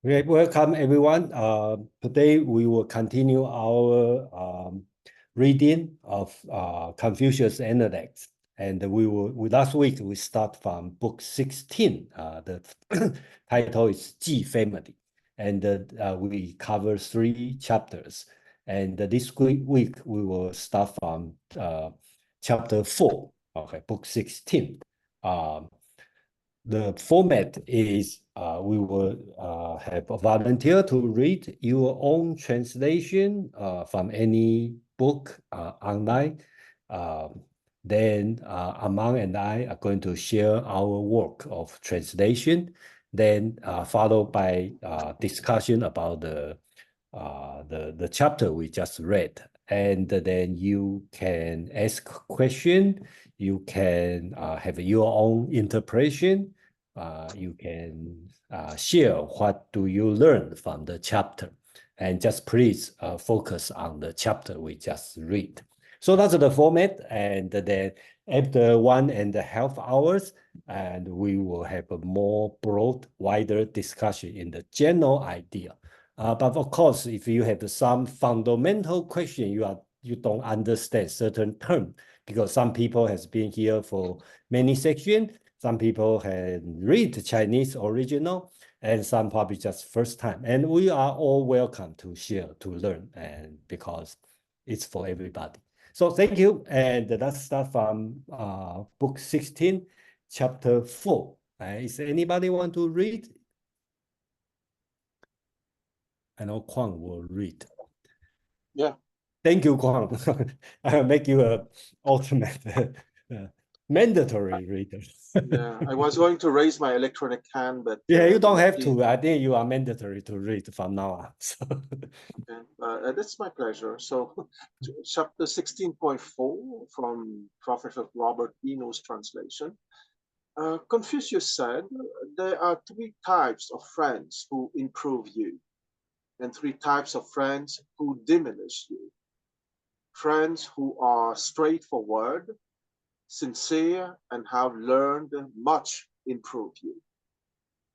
Okay, welcome everyone. Today we will continue our reading of Confucius Analects, and last week we start from book 16. The title is Ji Family, and we cover 3 chapters. And this week we will start from chapter 4. Okay, book 16. The format is we will have a volunteer to read your own translation from any book online. Then Amang and I are going to share our work of translation, then followed by discussion about the chapter we just read. And then you can ask question, you can have your own interpretation, you can share what do you learn from the chapter, and just please focus on the chapter we just read. So that's the format, and then after 1.5 hours, and we will have a more broad, wider discussion in the general idea. But of course, if you have some fundamental question, you don't understand certain term, because some people has been here for many sections, some people had read Chinese original, and some probably just first time. And we are all welcome to share, to learn, and because it's for everybody. So thank you, and let's start from book 16, chapter 4. Is anybody want to read? I know Kwang will read. Yeah. Thank you, Kwang. I'll make you a ultimate mandatory reader. Yeah, I was going to raise my electronic hand, but yeah, you don't have to. I think you are mandatory to read from now on. So. Okay, that's my pleasure. So, chapter 16.4 from Professor Robert Eno's translation. Confucius said, there are 3 types of friends who improve you, and 3 types of friends who diminish you. Friends who are straightforward, sincere, and have learned much improve you.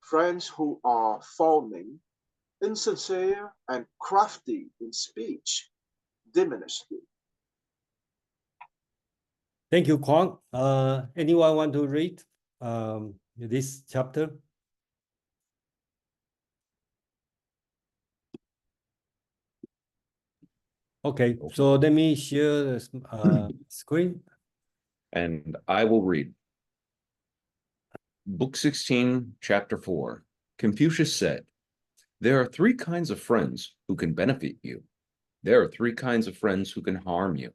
Friends who are fawning, insincere, and crafty in speech diminish you. Thank you, Kwang. Anyone want to read this chapter? Okay, so let me share the screen. And I will read. Book 16, Chapter 4. Confucius said, there are 3 kinds of friends who can benefit you. There are 3 kinds of friends who can harm you.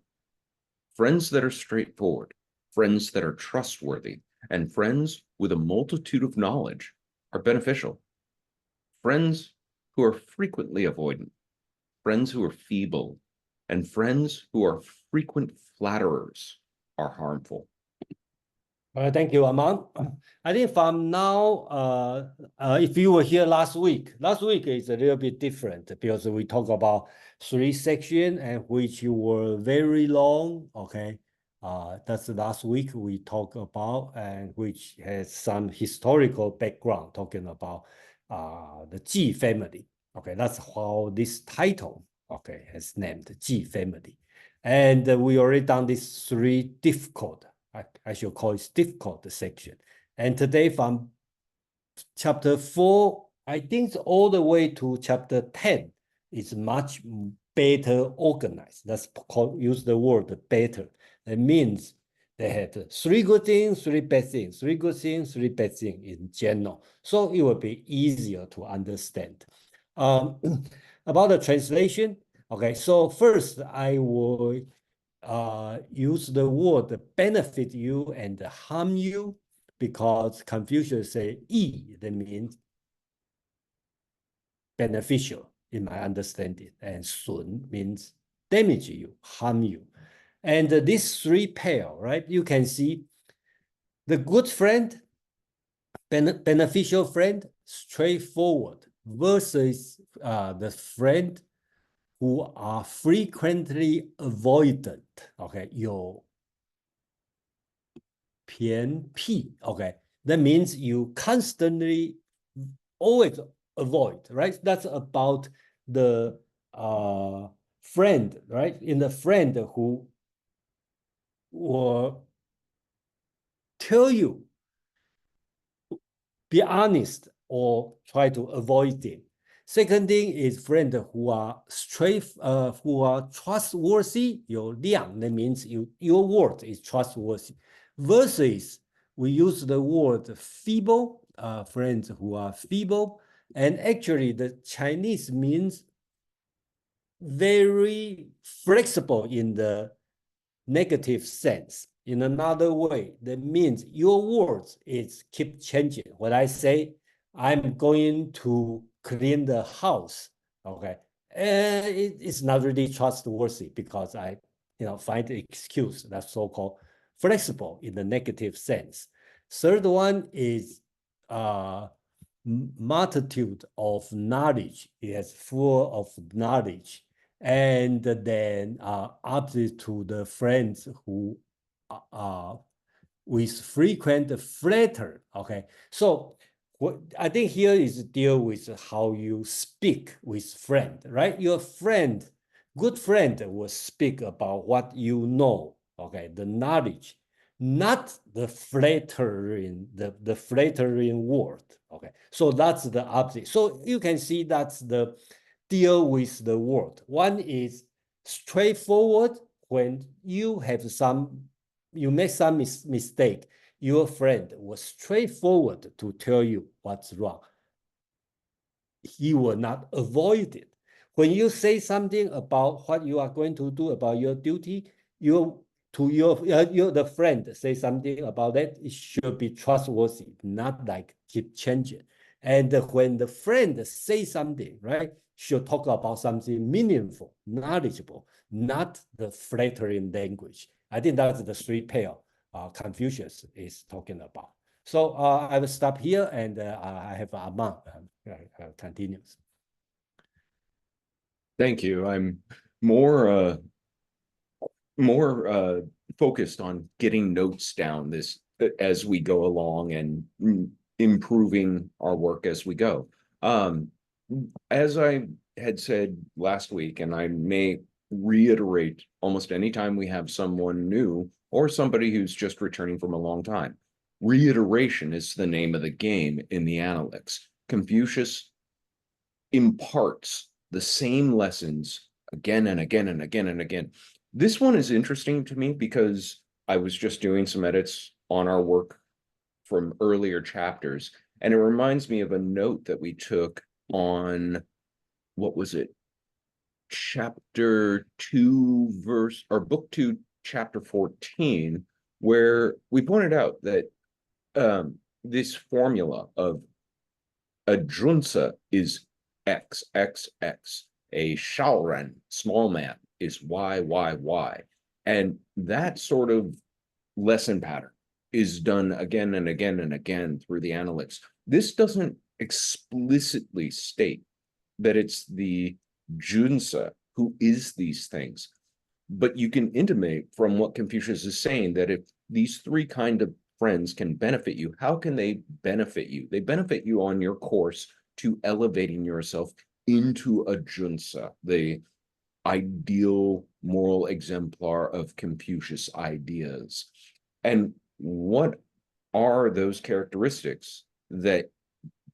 Friends that are straightforward, friends that are trustworthy, and friends with a multitude of knowledge are beneficial. Friends who are frequently avoidant, friends who are feeble, and friends who are frequent flatterers are harmful. Thank you, Amang. I think from now, if you were here last week is a little bit different because we talk about 3 sections and which you were very long. Okay, that's the last week we talk about, and which has some historical background talking about the Ji family. Okay, that's how this title has named Ji family, and we already done these 3 difficult. I should call it difficult section. And today from chapter 4, I think all the way to chapter 10 is much better organized. Let's use the word better. That means they have 3 good things, 3 bad things, 3 good things, 3 bad things in general. So it will be easier to understand. About the translation, okay, so first I will use the word benefit you and harm you, because Confucius say yi, that means beneficial in my understanding, and sun means damage you, harm you. And these 3 pair, right? You can see the good friend, beneficial friend, straightforward, versus the friend who are frequently avoidant. Okay, 有偏僻. Okay, that means you constantly always avoid, right? That's about the friend, right? In the friend who will tell you, be honest or try to avoid it. Second thing is friends who are who are trustworthy. 有量, that means your word is trustworthy. Versus we use the word feeble, friends who are feeble. And actually the Chinese means very flexible in the negative sense. In another way, that means your words is keep changing. When I say I'm going to clean the house, okay, it's not really trustworthy because I, find the excuse. That's so-called flexible in the negative sense. Third one is multitude of knowledge. It is full of knowledge. And then opposite to the friends who with frequent flatter. Okay, so what I think here is deal with how you speak with friend, right? Your friend, good friend, will speak about what you know. Okay, the knowledge, not the flattering, the flattering word. Okay, so that's the opposite. So you can see that's the deal with the word. One is straightforward. When you have you make some mistake, your friend was straightforward to tell you what's wrong. He will not avoid it. When you say something about what you are going to do about your duty, the friend say something about that, it should be trustworthy, not like keep changing. And when the friend say something, right, should talk about something meaningful, knowledgeable, not the flattering language. I think that's the three pair Confucius is talking about. So I will stop here, and I have Armand continues. Thank you. I'm more focused on getting notes down this as we go along and improving our work as we go. As I had said last week, and I may reiterate almost anytime we have someone new or somebody who's just returning from a long time, reiteration is the name of the game in the Analects. Confucius imparts the same lessons again and again and again and again. This one is interesting to me because I was just doing some edits on our work from earlier chapters, and it reminds me of a note that we took on, what was it? Chapter 2, book 2, chapter 14, where we pointed out that this formula of a junsa is X, X, X. A shaoran, small man, is Y, Y, Y. And that sort of lesson pattern is done again and again and again through the Analects. This doesn't explicitly state that it's the junsa who is these things, but you can intimate from what Confucius is saying that if these three kind of friends can benefit you, how can they benefit you? They benefit you on your course to elevating yourself into a junsa, the ideal moral exemplar of Confucius ideas. And what are those characteristics that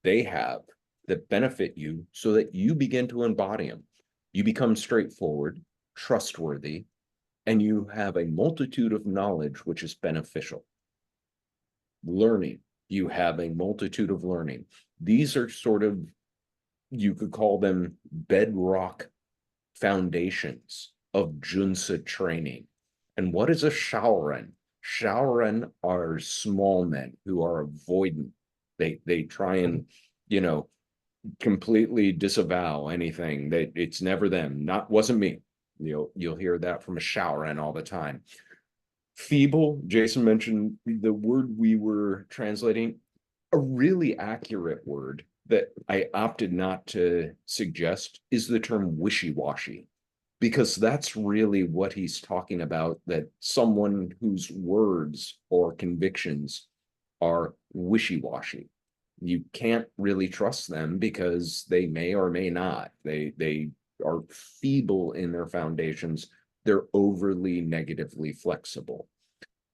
they have that benefit you so that you begin to embody them? You become straightforward, trustworthy, and you have a multitude of knowledge which is beneficial. Learning, you have a multitude of learning. These are sort of, you could call them bedrock foundations of junsa training. And what is a shaoran? Shaoran are small men who are avoidant. They try and, completely disavow anything, that it's never them, wasn't me. You'll hear that from a shaoran all the time. Feeble, Jason mentioned the word we were translating, a really accurate word that I opted not to suggest is the term wishy-washy, because that's really what he's talking about, that someone whose words or convictions are wishy-washy. You can't really trust them because they may or may not. They are feeble in their foundations. They're overly negatively flexible.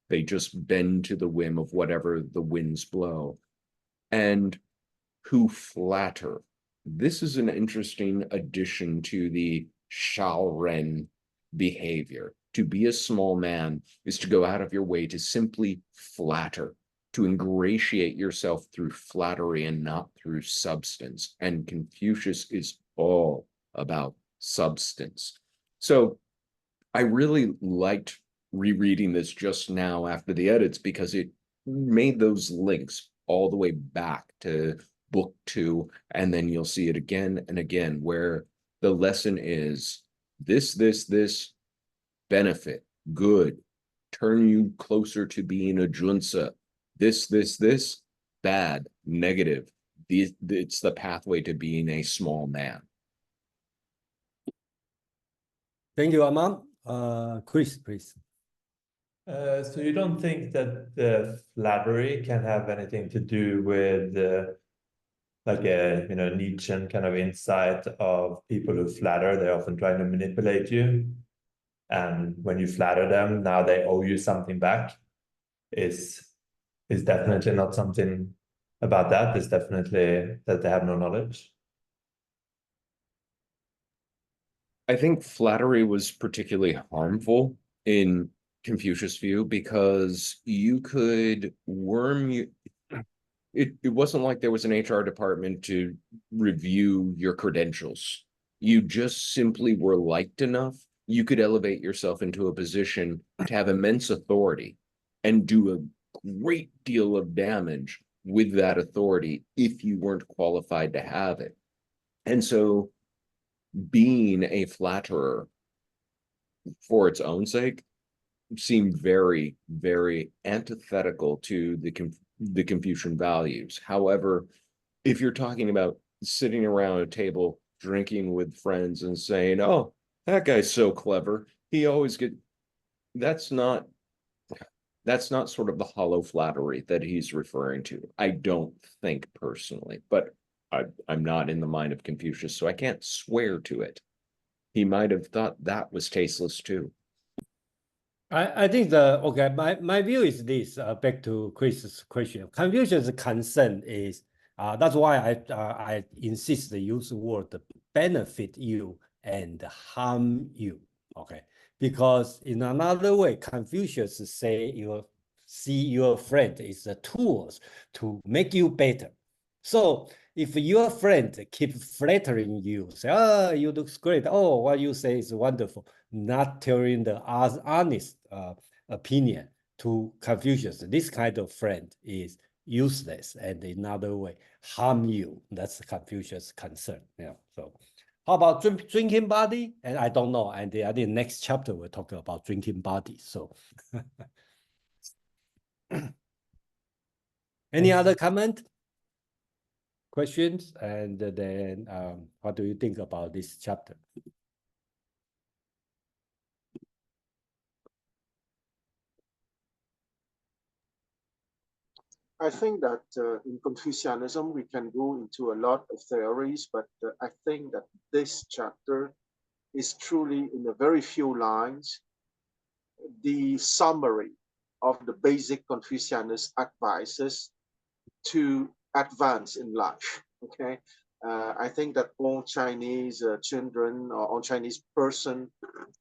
They just bend to the whim of whatever the winds blow. And who flatter. This is an interesting addition to the Shaoren behavior. To be a small man is to go out of your way to simply flatter, to ingratiate yourself through flattery and not through substance. And Confucius is all about substance. So I really liked rereading this just now after the edits because it made those links all the way back to book 2, and then you'll see it again and again, where the lesson is this benefit, good, turn you closer to being a junsa. This, bad, negative. It's the pathway to being a small man. Thank you, Aman. Chris, please. So you don't think that the flattery can have anything to do with like a Nietzschean kind of insight of people who flatter? They're often trying to manipulate you, and when you flatter them, now they owe you something back. Is definitely not something about that. It's definitely that they have no knowledge. I think flattery was particularly harmful in Confucius' view because you could worm you. It wasn't like there was an HR department to review your credentials. You just simply were liked enough. You could elevate yourself into a position to have immense authority and do a great deal of damage with that authority if you weren't qualified to have it. And so being a flatterer for its own sake seemed very, very antithetical to the Confucian values. However, if you're talking about sitting around a table drinking with friends and saying, oh, that guy's so clever, he always that's not sort of the hollow flattery that he's referring to. I don't think personally, but I'm not in the mind of Confucius, so I can't swear to it. He might have thought that was tasteless too. I think my view is this, back to Chris's question. Confucius' concern is, that's why I insist to use the word benefit you and harm you, okay? Because in another way, Confucius say see your friend is a tools to make you better. So if your friend keep flattering you, say, oh, you look great, oh, what you say is wonderful, not telling the honest opinion to Confucius, this kind of friend is useless and in another way harm you. That's Confucius' concern. Yeah. So how about drinking body? And I don't know. And I think next chapter we'll talk about drinking body. So any other comment? Questions? And then what do you think about this chapter? I think that in Confucianism, we can go into a lot of theories, but I think that this chapter is truly, in a very few lines, the summary of the basic Confucianist advices to advance in life. Okay, I think that all Chinese children or all Chinese person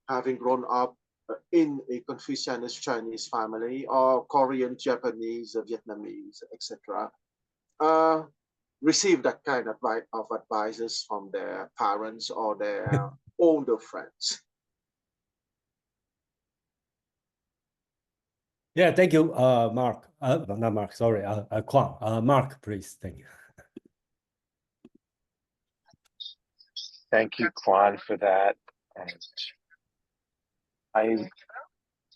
having grown up in a Confucianist Chinese family or Korean, Japanese, Vietnamese, etc., receive that kind of advices from their parents or their older friends. Yeah, thank you, Mark. Not Mark, sorry, Kwang. Mark, please, thank you. Thank you, Quan, for that. And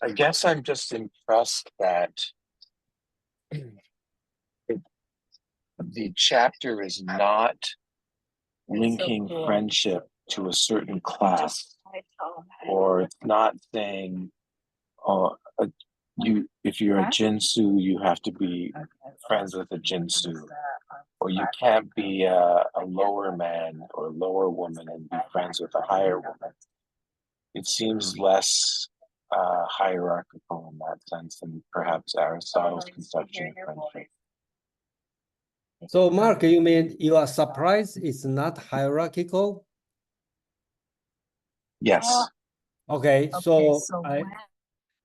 I guess I'm just impressed that the chapter is not linking friendship to a certain class, or it's not saying, if you're a jinsu, you have to be friends with a jinsu, or you can't be a lower man or lower woman and be friends with a higher woman. It seems less hierarchical in that sense than perhaps Aristotle's conception of friendship. So, Mark, you mean you are surprised it's not hierarchical? Yes. Okay, so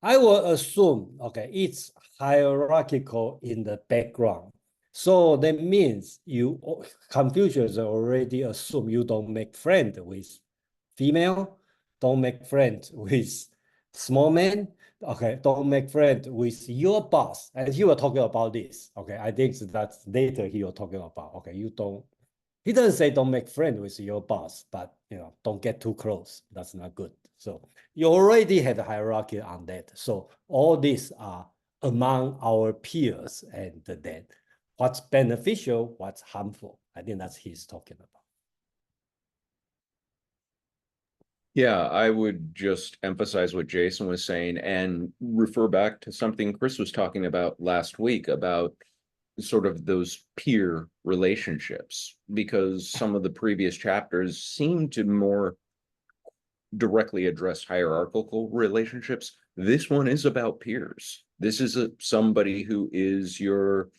I will assume, okay, it's hierarchical in the background. So that means Confucius already assume you don't make friends with female, don't make friends with small men, okay, don't make friends with your boss. And he was talking about this, okay, I think that's later he was talking about, okay, he doesn't say don't make friends with your boss, but don't get too close. That's not good. So you already have a hierarchy on that. So all these are among our peers, and then what's beneficial, what's harmful. I think that's he's talking about. Yeah, I would just emphasize what Jason was saying and refer back to something Chris was talking about last week about sort of those peer relationships, because some of the previous chapters seem to more directly address hierarchical relationships. This one is about peers. This is somebody who is your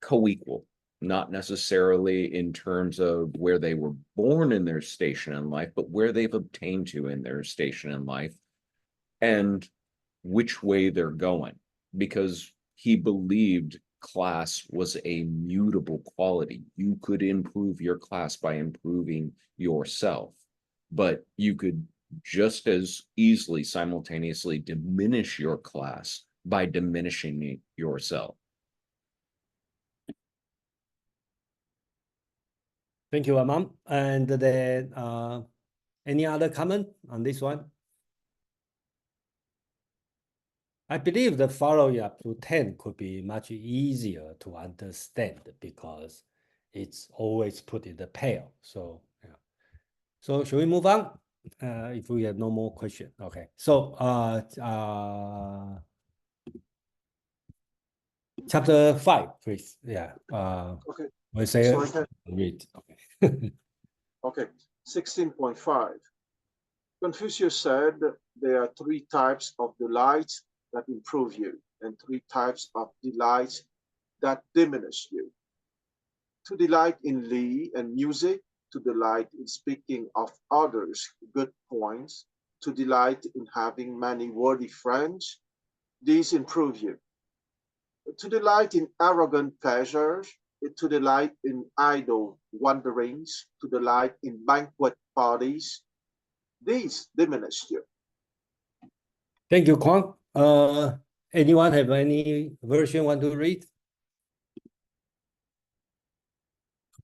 co-equal, not necessarily in terms of where they were born in their station in life, but where they've obtained to in their station in life and which way they're going, because he believed class was a mutable quality. You could improve your class by improving yourself, but you could just as easily simultaneously diminish your class by diminishing yourself. Thank you, Amam. And then any other comment on this one? I believe the following up to 10 could be much easier to understand because it's always put in the pair. So, yeah. So should we move on? If we have no more question. Okay. So chapter 5, please. Yeah. Okay. We say So I can read. Okay. Okay. 16.5. Confucius said there are three types of delight that improve you and three types of delight that diminish you. To delight in Li and music, to delight in speaking of others' good points, to delight in having many worthy friends, these improve you. To delight in arrogant pleasures, to delight in idle wanderings, to delight in banquet parties, these diminish you. Thank you, Kwang. Anyone have any version want to read?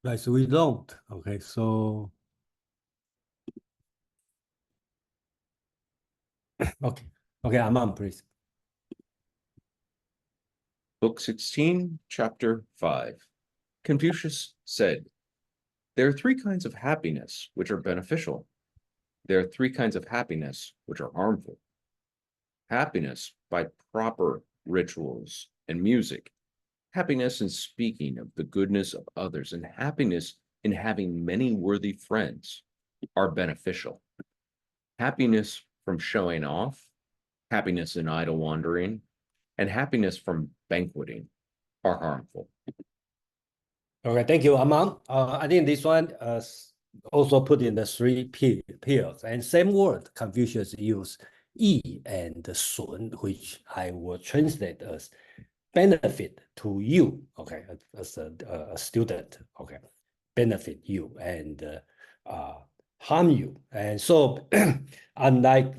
Guys, we don't. Okay, so okay, Amam, please. Book 16, Chapter 5. Confucius said, there are three kinds of happiness which are beneficial. There are three kinds of happiness which are harmful. Happiness by proper rituals and music. Happiness in speaking of the goodness of others, and happiness in having many worthy friends are beneficial. Happiness from showing off, happiness in idle wandering, and happiness from banqueting are harmful. Okay, thank you, Amam. I think this one also put in the three pairs, and same word Confucius used yi and sun, which I will translate as benefit to you. Okay, as a student. Okay, benefit you and harm you. And so, unlike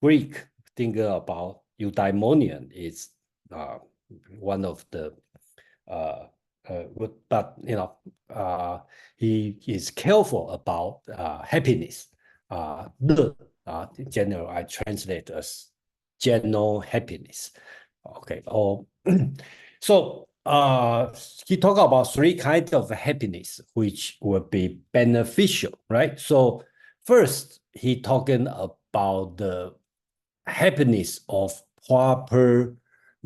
Greek, thinking about eudaimonion is one of the but he is careful about happiness. General, I translate as general happiness. Okay. So he talked about three kinds of happiness which will be beneficial, right? So first, he talking about the happiness of proper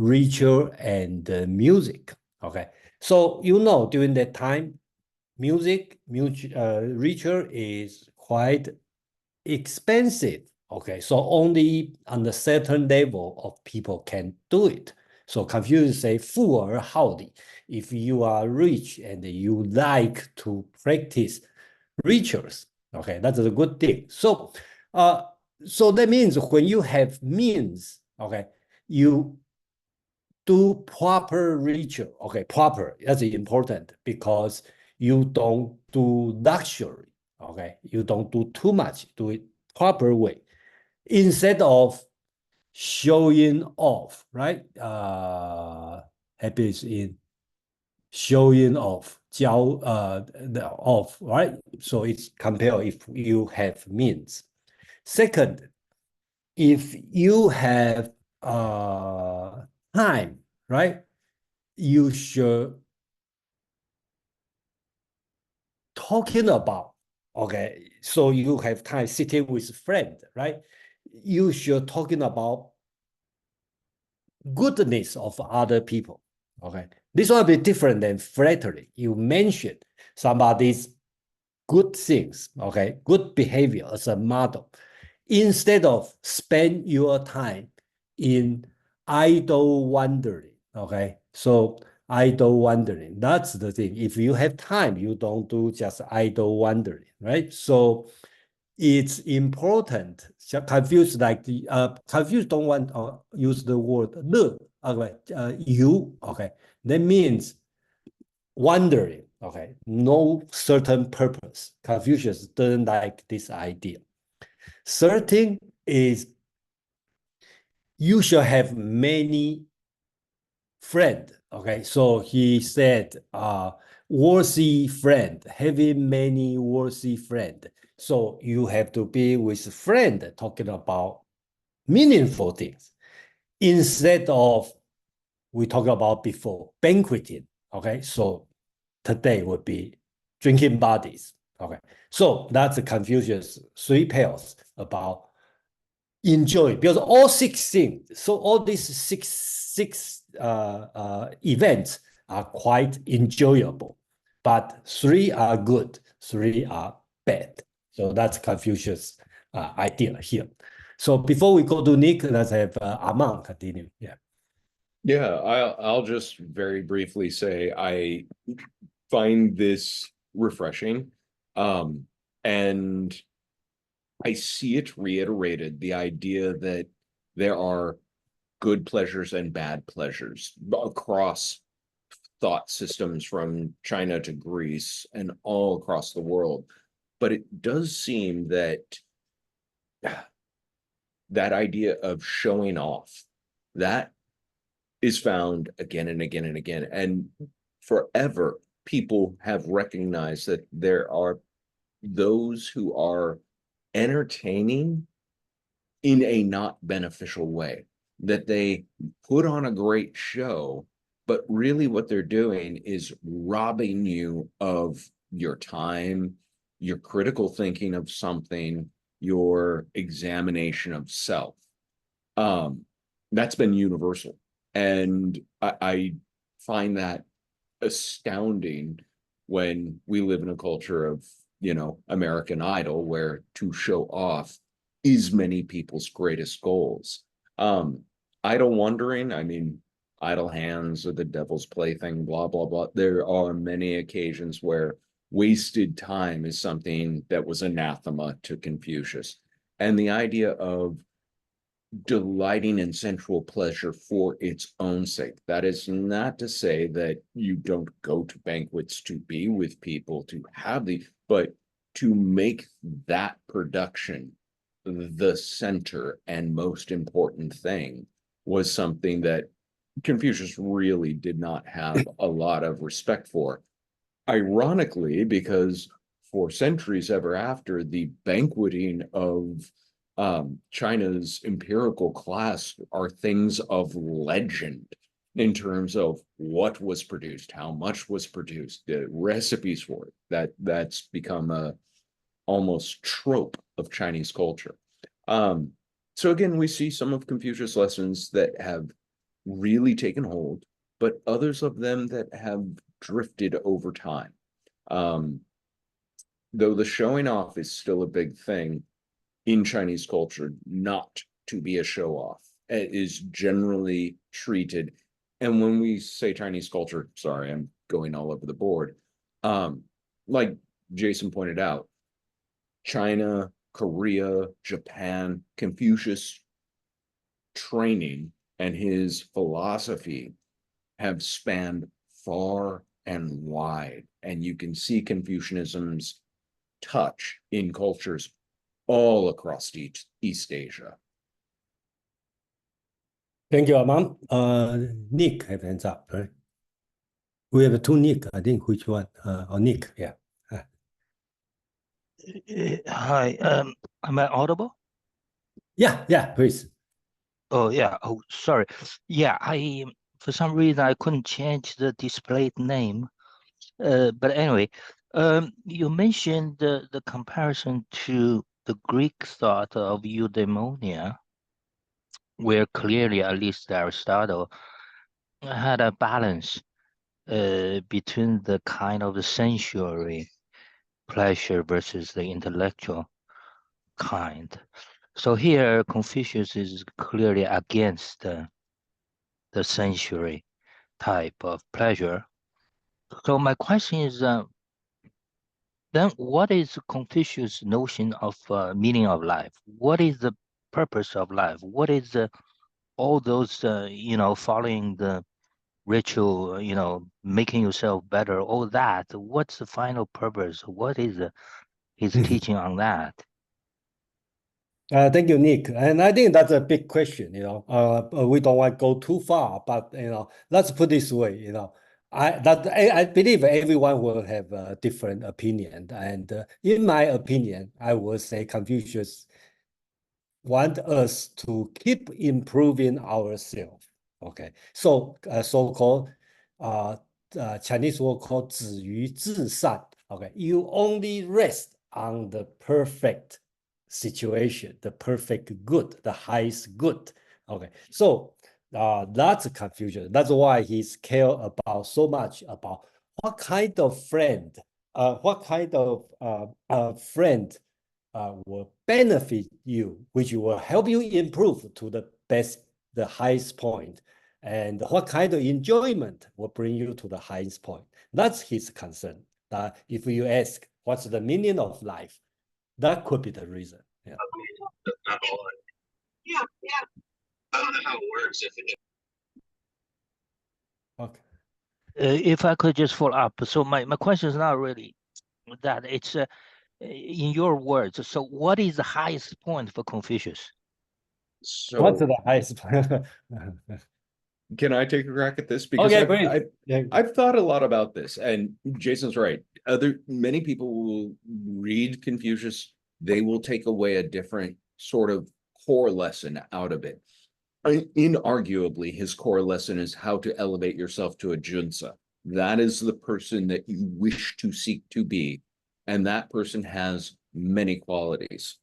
ritual and music. Okay, so you know during that time, ritual is quite expensive. Okay, so only on a certain level of people can do it. So Confucius say, 富而好礼. If you are rich and you like to practice rituals, okay, that's a good thing. So that means when you have means, okay, you do proper ritual. Okay, proper, that's important because you don't do luxury. Okay, you don't do too much, do it proper way instead of showing off, right? Happiness in showing off, the off, right? So it's compared if you have means. Second, if you have time, right? You should talking about, okay, so you have time sitting with friend, right? You should talking about goodness of other people, okay? This will be different than flattery. You mentioned somebody's good things, okay, good behavior as a model, instead of spend your time in idle wandering, okay? So idle wandering, that's the thing. If you have time, you don't do just idle wandering, right? So it's important. Confused like the Confused don't want to use the word 乐, okay, you, okay, that means wandering, okay, no certain purpose. Confucius doesn't like this idea. Third thing is you should have many friends, okay? So he said, worthy friend, having many worthy friend. So you have to be with friend talking about meaningful things instead of we talked about before, banqueting, okay? So today would be drinking buddies, okay? So that's the Confucius 3 pairs about enjoy, because all 6 things, so all these six events are quite enjoyable, but 3 are good, 3 are bad. So that's Confucius idea here. So before we go to Nick, let's have Aman continue. Yeah. Yeah, I'll just very briefly say I find this refreshing. And I see it reiterated, the idea that there are good pleasures and bad pleasures across thought systems from China to Greece and all across the world. But it does seem that that idea of showing off, that is found again and again and again. And forever, people have recognized that there are those who are entertaining in a not beneficial way, that they put on a great show, but really what they're doing is robbing you of your time, your critical thinking of something, your examination of self. That's been universal. And I find that astounding when we live in a culture of, American Idol, where to show off is many people's greatest goals. Idle wandering, I mean, idle hands are the devil's plaything, blah, blah, blah. There are many occasions where wasted time is something that was anathema to Confucius. And the idea of delighting in sensual pleasure for its own sake. That is not to say that you don't go to banquets to be with people, to have but to make that production the center and most important thing was something that Confucius really did not have a lot of respect for. Ironically, because for centuries ever after, the banqueting of China's empirical class are things of legend in terms of what was produced, how much was produced, the recipes for it. That's become a almost trope of Chinese culture. So again, we see some of Confucius' lessons that have really taken hold, but others of them that have drifted over time. Though the showing off is still a big thing in Chinese culture, not to be a show off. It is generally treated. And when we say Chinese culture, sorry, I'm going all over the board. Like Jason pointed out, China, Korea, Japan, Confucius training and his philosophy have spanned far and wide. And you can see Confucianism's touch in cultures all across East Asia. Thank you, Amam. Nick have hands up, right? We have two Nick. I think which one? Or Nick, yeah. Hi, am I audible? Yeah, please. Oh, yeah. Oh, sorry. Yeah, for some reason I couldn't change the displayed name. But anyway, you mentioned the comparison to the Greek thought of eudaimonia, where clearly, at least Aristotle had a balance between the kind of sensuary pleasure versus the intellectual kind. So here, Confucius is clearly against the sensuary type of pleasure. So my question is, then what is Confucius' notion of meaning of life? What is the purpose of life? What is all those, following the ritual, making yourself better, all that? What's the final purpose? What is his teaching on that? Thank you, Nick. And I think that's a big question, we don't want to go too far, but, let's put this way, I believe everyone will have a different opinion. And in my opinion, I would say Confucius want us to keep improving ourselves. Okay, so so-called Chinese word called 止于至善. Okay, you only rest on the perfect situation, the perfect good, the highest good. Okay, so that's Confucius. That's why he's care about so much about what kind of friend, friend will benefit you, which will help you improve to the best, the highest point, and what kind of enjoyment will bring you to the highest point. That's his concern. If you ask what's the meaning of life, that could be the reason. Yeah. I don't know how it works if it. Okay. If I could just follow up. So my question is not really that, it's in your words. So what is the highest point for Confucius? So what's the highest point? can I take a crack at this? Because Okay, I've thought a lot about this, and Jason's right. Many people will read Confucius, they will take away a different sort of core lesson out of it. Inarguably, his core lesson is how to elevate yourself to a junzi. That is the person that you wish to seek to be, and that person has many qualities.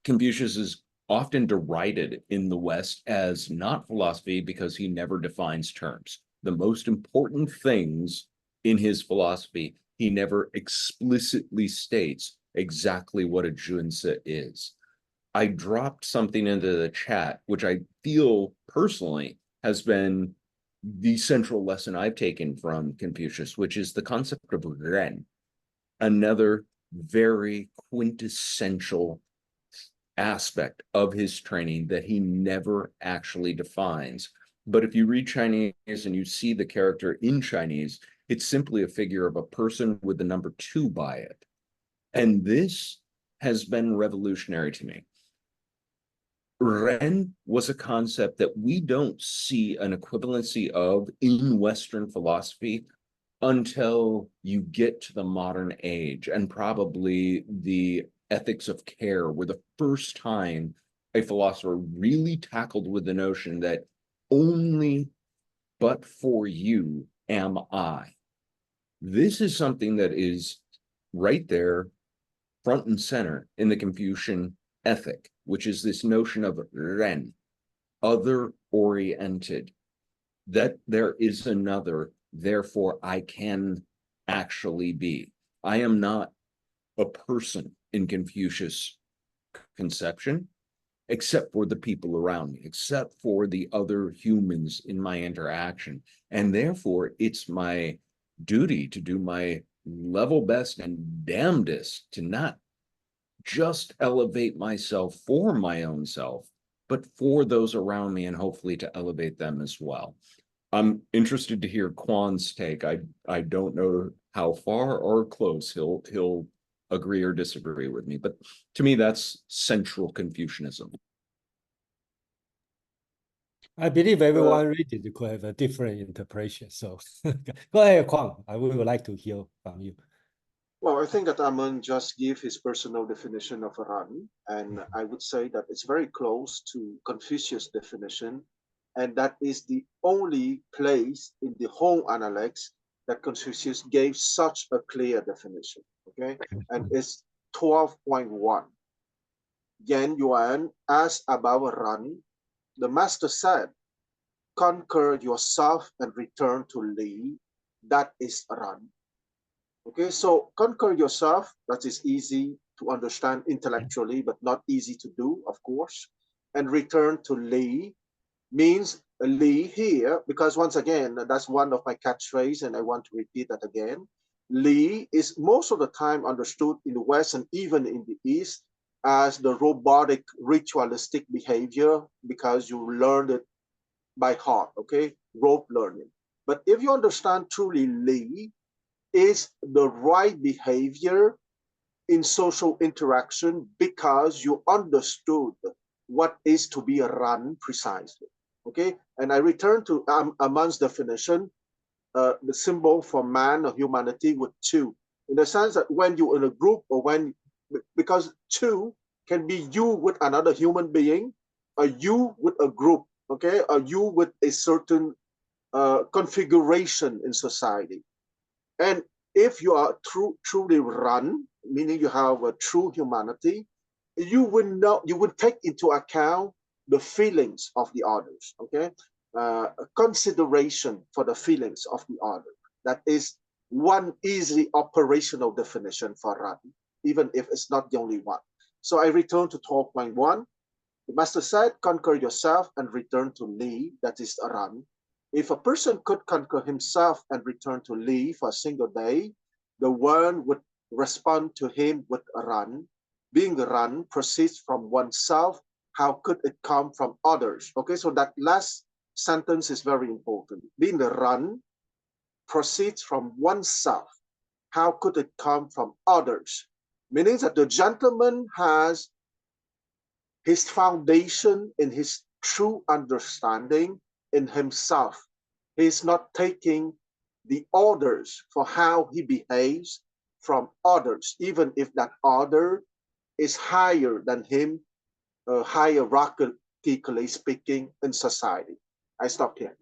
Confucius is often derided in the West as not philosophy because he never defines terms. The most important things in his philosophy, he never explicitly states exactly what a junzi is. I dropped something into the chat, which I feel personally has been the central lesson I've taken from Confucius, which is the concept of ren, another very quintessential aspect of his training that he never actually defines. But if you read Chinese and you see the character in Chinese, it's simply a figure of a person with the number 2 by it. And this has been revolutionary to me. Ren was a concept that we don't see an equivalency of in Western philosophy until you get to the modern age, and probably the ethics of care were the first time a philosopher really tackled with the notion that only but for you am I. This is something that is right there, front and center in the Confucian ethic, which is this notion of ren, other-oriented, that there is another, therefore I can actually be. I am not a person in Confucius conception, except for the people around me, except for the other humans in my interaction. And therefore, it's my duty to do my level best and damnedest to not just elevate myself for my own self, but for those around me and hopefully to elevate them as well. I'm interested to hear Kwan's take. I don't know how far or close he'll agree or disagree with me, but to me, that's central Confucianism. I believe everyone reading it could have a different interpretation. So go ahead, Kwang. We would like to hear from you. Well, I think that Aman just gave his personal definition of a run, and I would say that it's very close to Confucius' definition, and that is the only place in the whole Analects that Confucius gave such a clear definition. Okay, and it's 12.1. Yan Yuan asked about a run. The master said, "Conquer yourself and return to Li." That is a run. Okay, so conquer yourself, that is easy to understand intellectually, but not easy to do, of course. And return to Li means Li here, because once again, that's one of my catchphrases, and I want to repeat that again. Li is most of the time understood in the West and even in the East as the robotic ritualistic behavior because you learned it by heart, okay? Rote learning. But if you understand truly Li, is the right behavior in social interaction because you understood what is to be a run precisely. Okay, and I return to Aman's definition, the symbol for man or humanity with two, in the sense that when you're in a group or when, because two can be you with another human being, or you with a group, okay, or you with a certain configuration in society. And if you are truly run, meaning you have a true humanity, you would take into account the feelings of the others, okay? Consideration for the feelings of the other. That is one easily operational definition for run, even if it's not the only one. So I return to 12.1. The master said, conquer yourself and return to Li, that is a run. If a person could conquer himself and return to Li for a single day, the world would respond to him with a run. Being a run proceeds from oneself. How could it come from others? Okay, so that last sentence is very important. Being the run proceeds from oneself. How could it come from others? Meaning that the gentleman has his foundation in his true understanding in himself. He is not taking the orders for how he behaves from others, even if that other is higher than him, hierarchically speaking, in society. I stop here.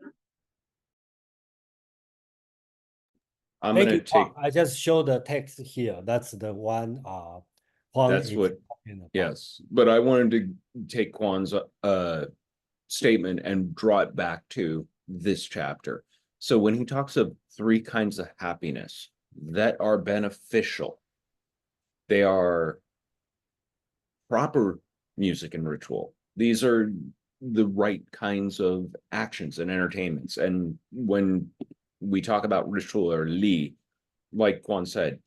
Thank you, Kwang. I just show the text here. That's the one Kwang That's is what, talking about. yes. But I wanted to take Kwan's statement and draw it back to this chapter. So when he talks of three kinds of happiness that are beneficial, they are proper music and ritual. These are the right kinds of actions and entertainments. And when we talk about ritual or Li, like Kwan said,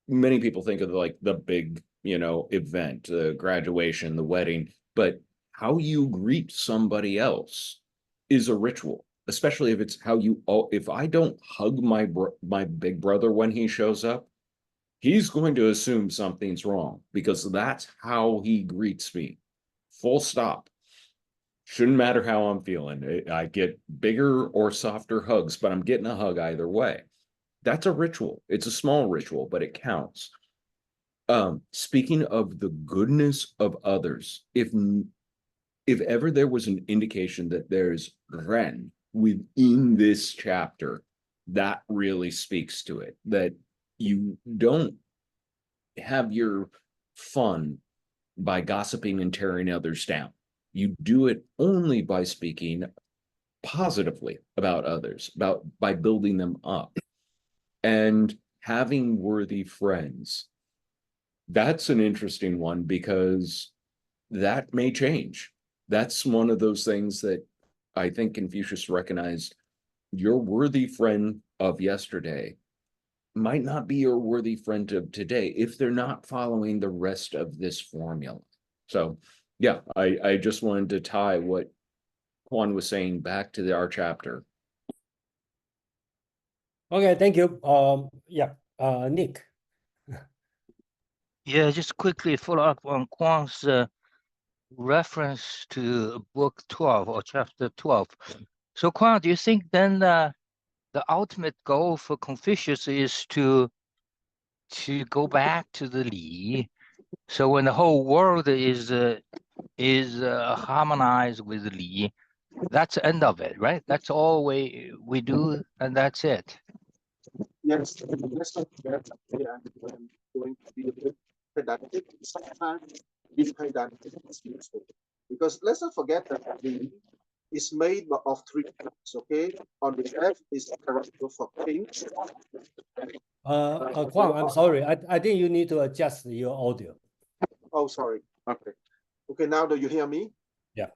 many people think of like the big, event, the graduation, the wedding, but how you greet somebody else is a ritual, especially if it's how you, if I don't hug my big brother when he shows up, he's going to assume something's wrong because that's how he greets me. Full stop. Shouldn't matter how I'm feeling. I get bigger or softer hugs, but I'm getting a hug either way. That's a ritual. It's a small ritual, but it counts. Speaking of the goodness of others, if ever there was an indication that there's ren within this chapter, that really speaks to it, that you don't have your fun by gossiping and tearing others down. You do it only by speaking positively about others, by building them up. And having worthy friends, that's an interesting one, because that may change. That's one of those things that I think Confucius recognized. Your worthy friend of yesterday might not be your worthy friend of today if they're not following the rest of this formula. So yeah, I just wanted to tie what Juan was saying back to our chapter. Okay, thank you. Yeah, Nick. Yeah, just quickly follow up on Kwang's reference to book 12 or chapter 12. So Kwang, do you think then the ultimate goal for Confucius is to go back to the Li? So when the whole world is harmonized with Li, that's the end of it, right? That's all we do, and that's it. Yes, let's not forget that I'm going to be a bit pedantic. Sometimes being pedantic is useful, because let's not forget that the is made of three parts. Okay, on the left is the character for king. Kwang, I'm sorry. I think you need to adjust your audio. Oh, sorry. Okay. Okay, now do you hear me? Yeah.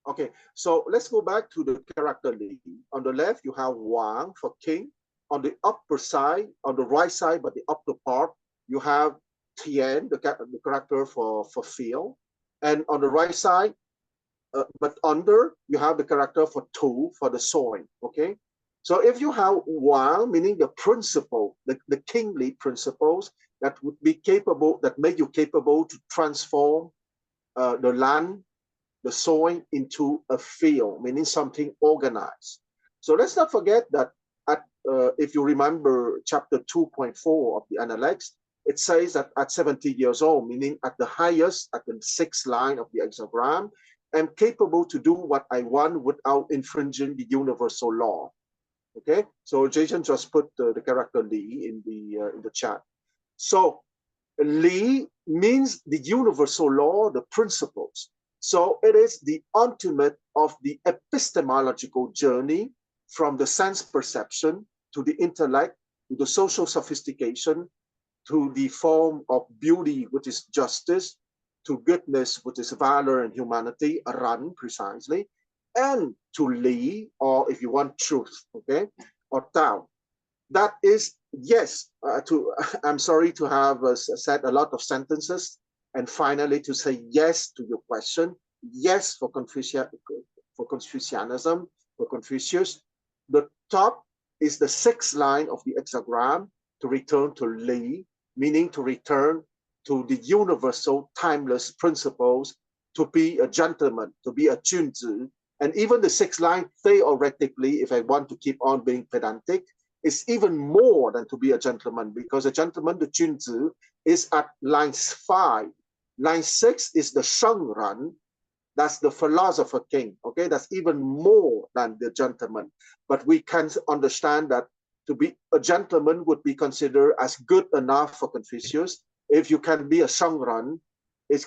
Okay, so let's go back to the character Li. On the left, you have Wang for king. On the upper side, on the right side, but the upper part, you have Tian, the character for field. And on the right side, but under, you have the character for Tu, for the soil, okay? So if you have Wang, meaning the principle, the kingly principles that would be capable, that make you capable to transform the land, the soil into a field, meaning something organized. So let's not forget that if you remember chapter 2.4 of the Analects, it says that at 70 years old, meaning at the highest, at the sixth line of the hexagram, I'm capable to do what I want without infringing the universal law. Okay, so Jason just put the character Li in the chat. So Li means the universal law, the principles. So it is the ultimate of the epistemological journey from the sense perception to the intellect, to the social sophistication, to the form of beauty, which is justice, to goodness, which is valor and humanity, Ran precisely, and to Li, or if you want truth, okay, or Tao. That is, yes, I'm sorry to have said a lot of sentences, and finally to say yes to your question, yes for Confucianism, for Confucius. The top is the sixth line of the hexagram, to return to Li, meaning to return to the universal, timeless principles, to be a gentleman, to be a Junzi. And even the sixth line, theoretically, if I want to keep on being pedantic, is even more than to be a gentleman, because a gentleman, the Junzi, is at line 5. Line 6 is the Shengran, that's the philosopher king, okay? That's even more than the gentleman. But we can understand that to be a gentleman would be considered as good enough for Confucius. If you can be a Shengran, it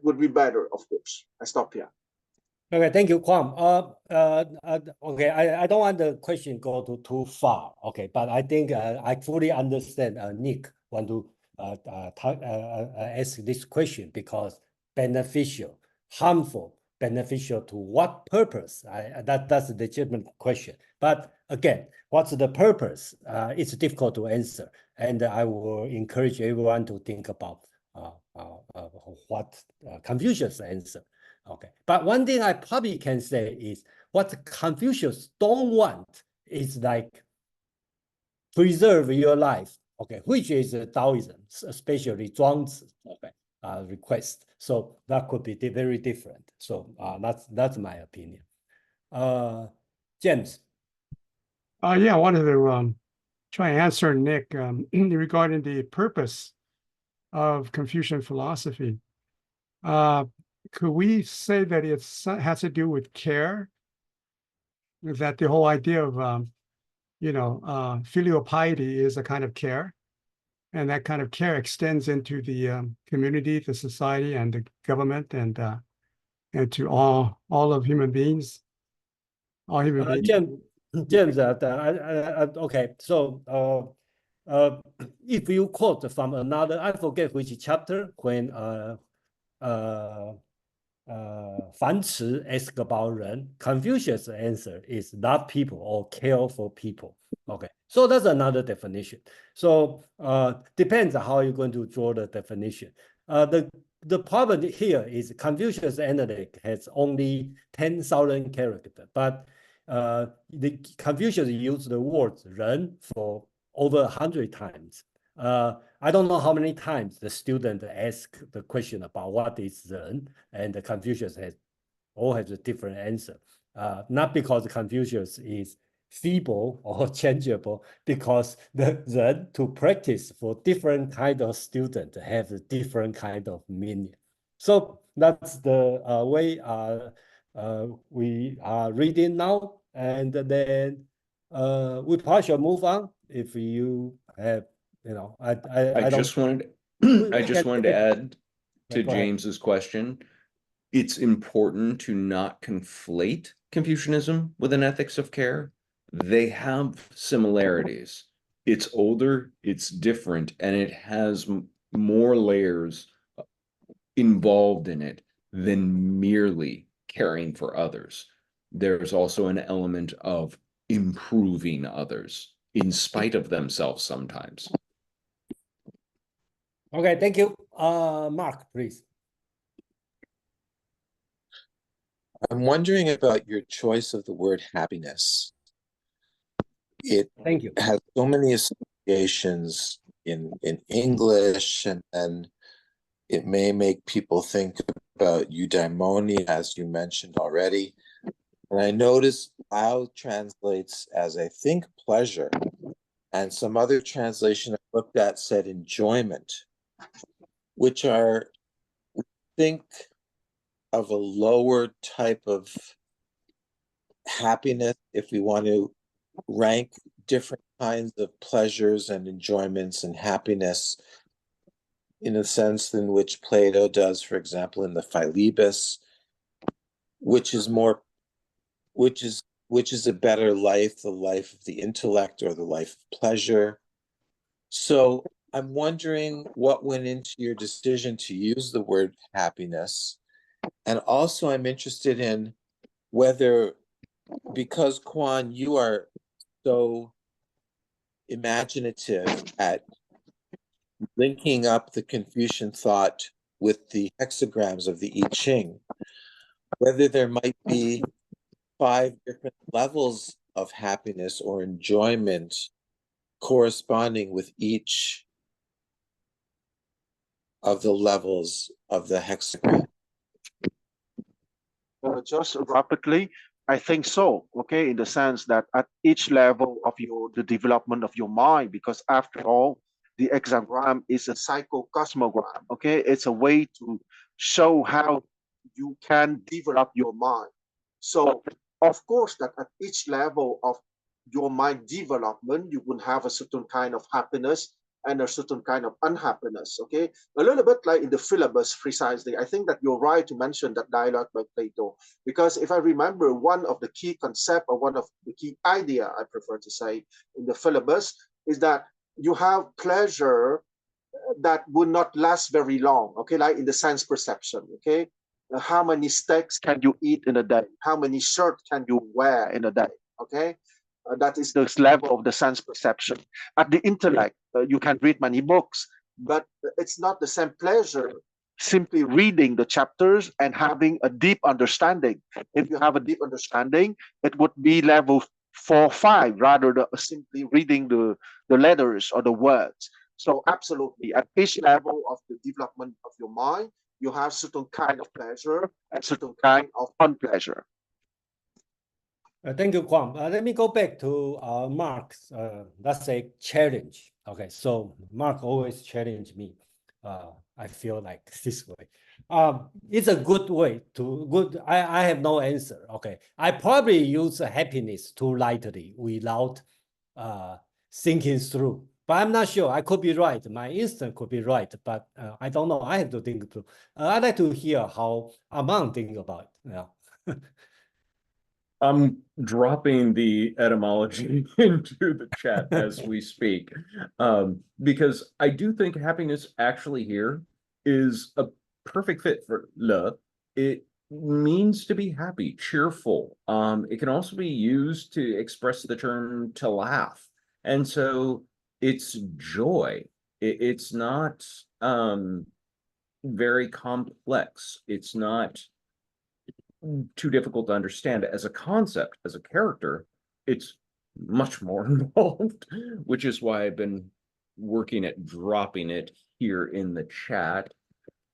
would be better, of course. I stop here. Okay, thank you, Kwang. Okay, I don't want the question go too far. Okay, but I think I fully understand. Nick want to ask this question because beneficial, harmful, beneficial to what purpose? That's a legitimate question. But again, what's the purpose? It's difficult to answer, and I will encourage everyone to think about what Confucius answer. Okay, but one thing I probably can say is what Confucius don't want is like preserve your life, okay, which is Taoism, especially Zhuangzi, okay, request. So that could be very different. So that's my opinion. James. Yeah, I wanted to try and answer Nick regarding the purpose of Confucian philosophy. Could we say that it has to do with care? That the whole idea of, filial piety is a kind of care, and that kind of care extends into the community, the society, and the government, and to all of human beings. Oh, he would be. James, okay. So, if you quote from another, I forget which chapter, when Fan Ci asked about Ren, Confucius' answer is love people or care for people. Okay, so that's another definition. So depends on how you're going to draw the definition. The problem here is Confucius' Analects has only 10,000 characters, but the Confucius used the word "ren" for over 100 times. I don't know how many times the student ask the question about what is "ren," and the Confucius has a different answer. Not because Confucius is feeble or changeable, because the "ren" to practice for different kind of student have a different kind of meaning. So that's the way we are reading now, and then we probably should move on. If you have, I just wanted to add to James's question. It's important to not conflate Confucianism with an ethics of care. They have similarities. It's older, it's different, and it has more layers involved in it than merely caring for others. There's also an element of improving others in spite of themselves sometimes. Okay, thank you. Mark, please. I'm wondering about your choice of the word happiness. Thank you. Has so many associations in English, and it may make people think about eudaimonia, as you mentioned already. And I noticed Ao translates as, I think, pleasure, and some other translation I looked at said enjoyment, which are, I think, of a lower type of happiness if we want to rank different kinds of pleasures and enjoyments and happiness in a sense in which Plato does, for example, in the Philebus, which is a better life, the life of the intellect or the life of pleasure. So I'm wondering what went into your decision to use the word happiness. And also I'm interested in whether, because Quan, you are so imaginative at linking up the Confucian thought with the hexagrams of the I Ching, whether there might be 5 different levels of happiness or enjoyment corresponding with each of the levels of the hexagram. Just rapidly, I think so, okay, in the sense that at each level of the development of your mind, because after all, the hexagram is a psychocosmogram, okay? It's a way to show how you can develop your mind. So, of course, that at each level of your mind development, you will have a certain kind of happiness and a certain kind of unhappiness, okay? A little bit like in the Philebus, precisely. I think that you're right to mention that dialogue by Plato, because if I remember, one of the key concept or one of the key idea, I prefer to say, in the Philebus is that you have pleasure that would not last very long, okay? Like in the sense perception, okay? How many steaks can you eat in a day? How many shirts can you wear in a day, okay? That is the level of the sense perception. At the intellect, you can read many books, but it's not the same pleasure simply reading the chapters and having a deep understanding. If you have a deep understanding, it would be level 4, 5, rather than simply reading the letters or the words. So absolutely, at each level of the development of your mind, you have certain kind of pleasure and certain kind of unpleasure. Thank you, Kwam. Let me go back to Mark's, let's say, challenge. Okay, so Mark always challenge me. I feel like this way. It's a good way to I have no answer. Okay, I probably use happiness too lightly without thinking through. But I'm not sure. I could be right. My instinct could be right, but I don't know. I have to think through. I'd like to hear how Amang think about it. Yeah. I'm dropping the etymology into the chat as we speak, because I do think happiness actually here is a perfect fit for le. It means to be happy, cheerful. It can also be used to express the term to laugh. And so it's joy. It's not very complex. It's not too difficult to understand as a concept, as a character. It's much more involved, which is why I've been working at dropping it here in the chat.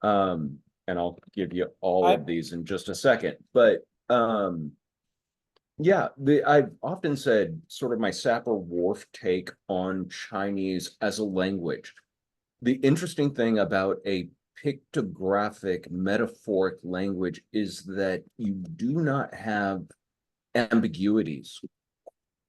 And I'll give you all of these in just a second. But yeah, I've often said sort of my Sapir-Whorf take on Chinese as a language. The interesting thing about a pictographic metaphoric language is that you do not have ambiguities,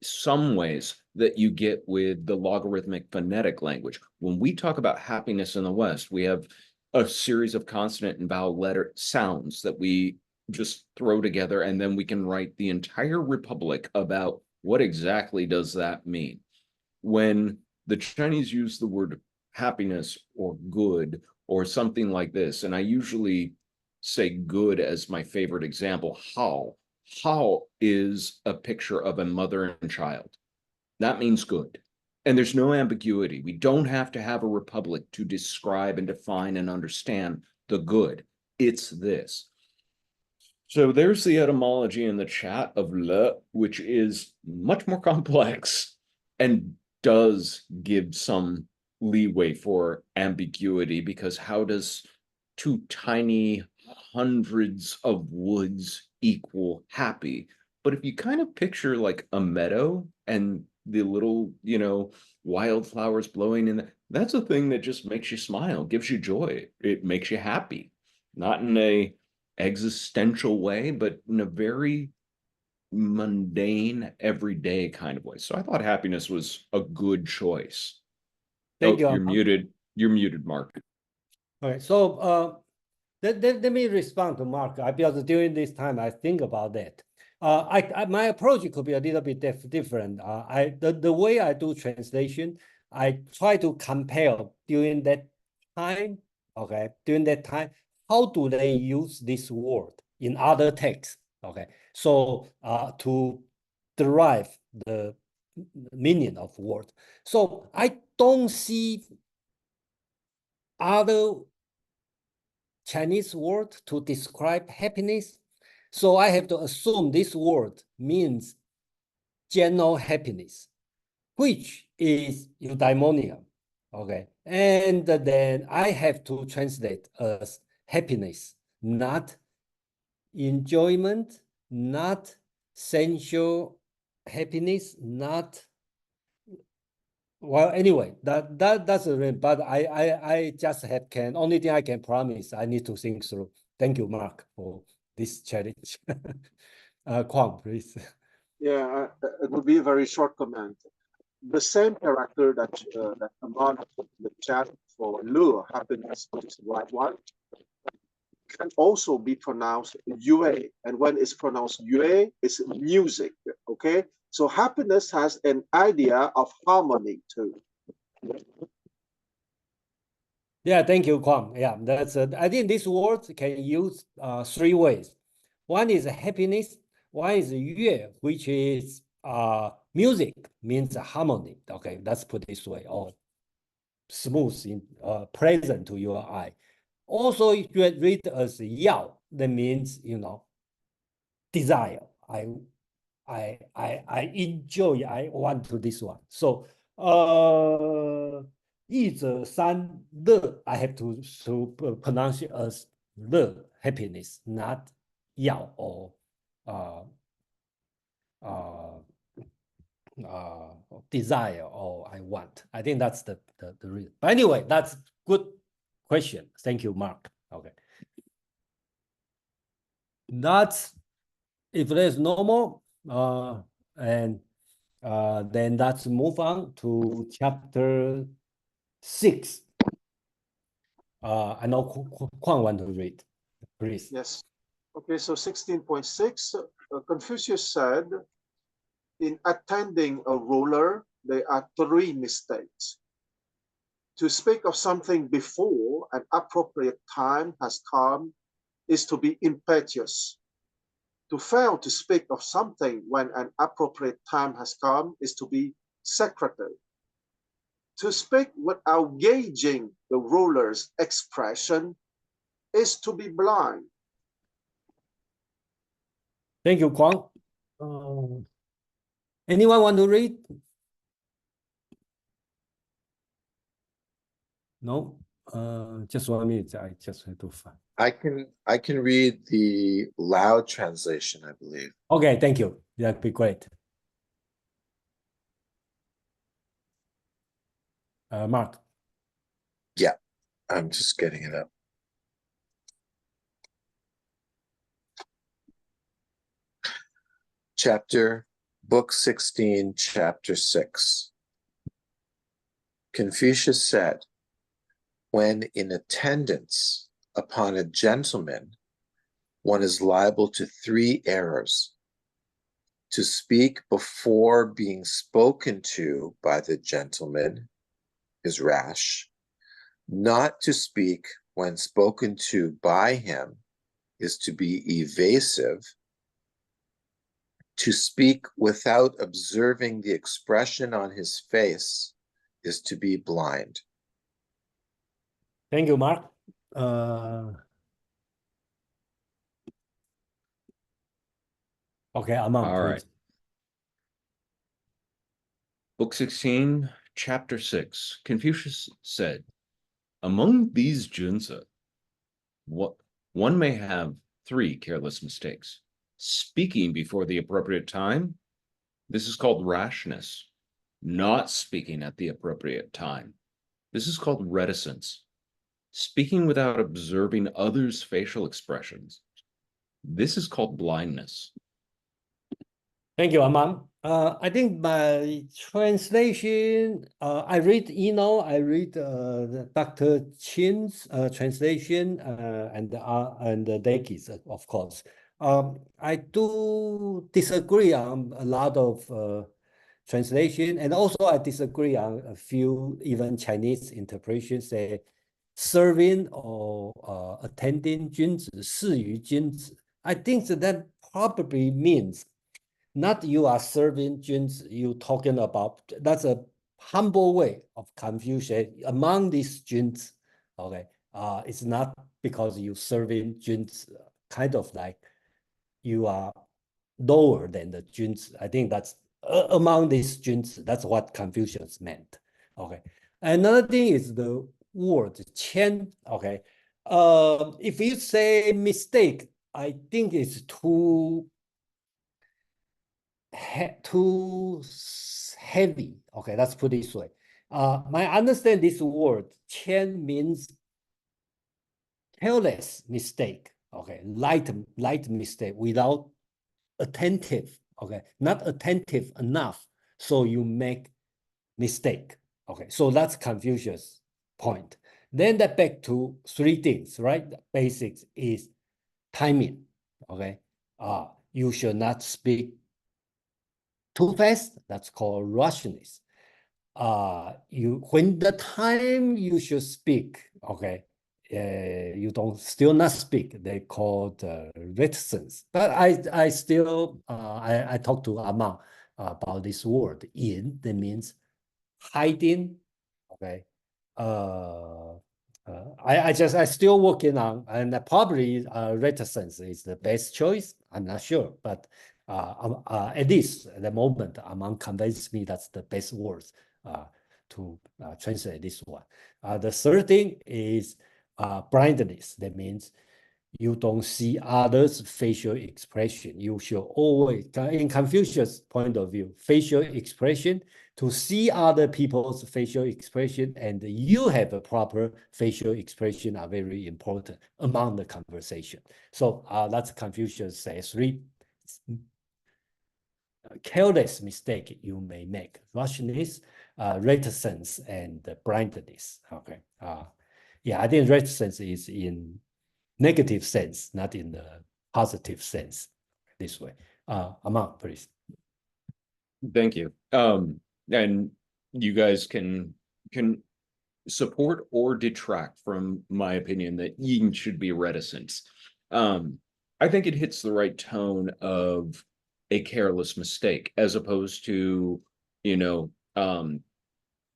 some ways that you get with the logarithmic phonetic language. When we talk about happiness in the West, we have a series of consonant and vowel letter sounds that we just throw together, and then we can write the entire republic about what exactly does that mean. When the Chinese use the word happiness or good or something like this, and I usually say good as my favorite example, how. How is a picture of a mother and child. That means good. And there's no ambiguity. We don't have to have a republic to describe and define and understand the good. It's this. So there's the etymology in the chat of le, which is much more complex and does give some leeway for ambiguity, because how does two tiny hundreds of woods equal happy? But if you kind of picture like a meadow and the little, wildflowers blowing in, that's a thing that just makes you smile, gives you joy. It makes you happy, not in a existential way, but in a very mundane, everyday kind of way. So I thought happiness was a good choice. Thank you. You're muted. You're muted, Mark. Okay, so let me respond to Mark. Because during this time I think about that. My approach could be a little bit different. The way I do translation, I try to compare during that time. Okay, during that time, how do they use this word in other texts? Okay, so to derive the meaning of word. So I don't see other Chinese word to describe happiness. So I have to assume this word means general happiness, which is eudaimonia. Okay. And then I have to translate as happiness, not enjoyment, not sensual happiness, not, well, anyway, that's a real, but I just only thing I can promise, I need to think through. Thank you, Mark, for this challenge. Kwang, please. Yeah, it would be a very short comment. The same character that Aman put in the chat for lure, happiness, which is the right one, can also be pronounced yue. And when it's pronounced yue, it's music. Okay, so happiness has an idea of harmony too. Yeah, thank you, Kwang. Yeah, that's I think this word can use three ways. One is happiness. One is yue, which is music, means harmony. Okay, let's put this way, or smooth, pleasant to your eye. Also, you read as yao, that means, desire. I enjoy, I want to this one. So, 一者三乐, I have to pronounce it as 乐, happiness, not 要 or desire or I want. I think that's the reason. But anyway, that's good question. Thank you, Mark. Okay. That's, if there's no more, and then let's move on to chapter 6. I know Kwang want to read, please. Yes. Okay, so 16.6, Confucius said, in attending a ruler, there are three mistakes. To speak of something before an appropriate time has come is to be impetuous. To fail to speak of something when an appropriate time has come is to be secretive. To speak without gauging the ruler's expression is to be blind. Thank you, Kwang. Anyone want to read? No? Just 1 minute. I just have to find. I can read the loud translation, I believe. Okay, thank you. That'd be great. Mark. Yeah, I'm just getting it up. Book 16, Chapter 6. Confucius said, when in attendance upon a gentleman, one is liable to 3 errors: to speak before being spoken to by the gentleman is rash. Not to speak when spoken to by him is to be evasive. To speak without observing the expression on his face is to be blind. Thank you, Mark. Okay, Amon, All please. right. Book 16, Chapter 6. Confucius said, among these junzi, one may have 3 careless mistakes. Speaking before the appropriate time, this is called rashness. Not speaking at the appropriate time, this is called reticence. Speaking without observing others' facial expressions, this is called blindness. Thank you, Amon. I think my translation, I read I read Dr. Chin's translation and Deki's, of course. I do disagree on a lot of translation, and also I disagree on a few even Chinese interpretations say serving or attending 君子, 侍于君子. I think that probably means not you are serving 君子, you talking about, that's a humble way of Confucius among these 君子. Okay, it's not because you serving 君子, kind of like you are lower than the 君子. I think that's among these 君子, that's what Confucius meant. Okay, another thing is the word 谦. Okay, if you say mistake, I think it's too heavy. Okay, let's put it this way. My understand this word 谦 means careless mistake. Okay, light mistake without attentive. Okay, not attentive enough, so you make mistake. Okay, so that's Confucius' point. Then that back to 3 things, right? The basics is timing. Okay, you should not speak too fast. That's called rushness. When the time you should speak, okay, you don't still not speak. They call reticence. But I still I talked to Ama about this word. In that means hiding. Okay, I still working on, and probably reticence is the best choice. I'm not sure, but at least at the moment, Amon convinced me that's the best words to translate this one. The third thing is blindness. That means you don't see others' facial expression. You should always, in Confucius' point of view, facial expression, to see other people's facial expression and you have a proper facial expression are very important among the conversation. So that's Confucius says 3 careless mistake you may make: rushness, reticence, and blindness. Okay. Yeah, I think reticence is in negative sense, not in the positive sense. This way. Among, please. Thank you. And you guys can support or detract from my opinion that yin should be reticence. I think it hits the right tone of a careless mistake as opposed to, you know,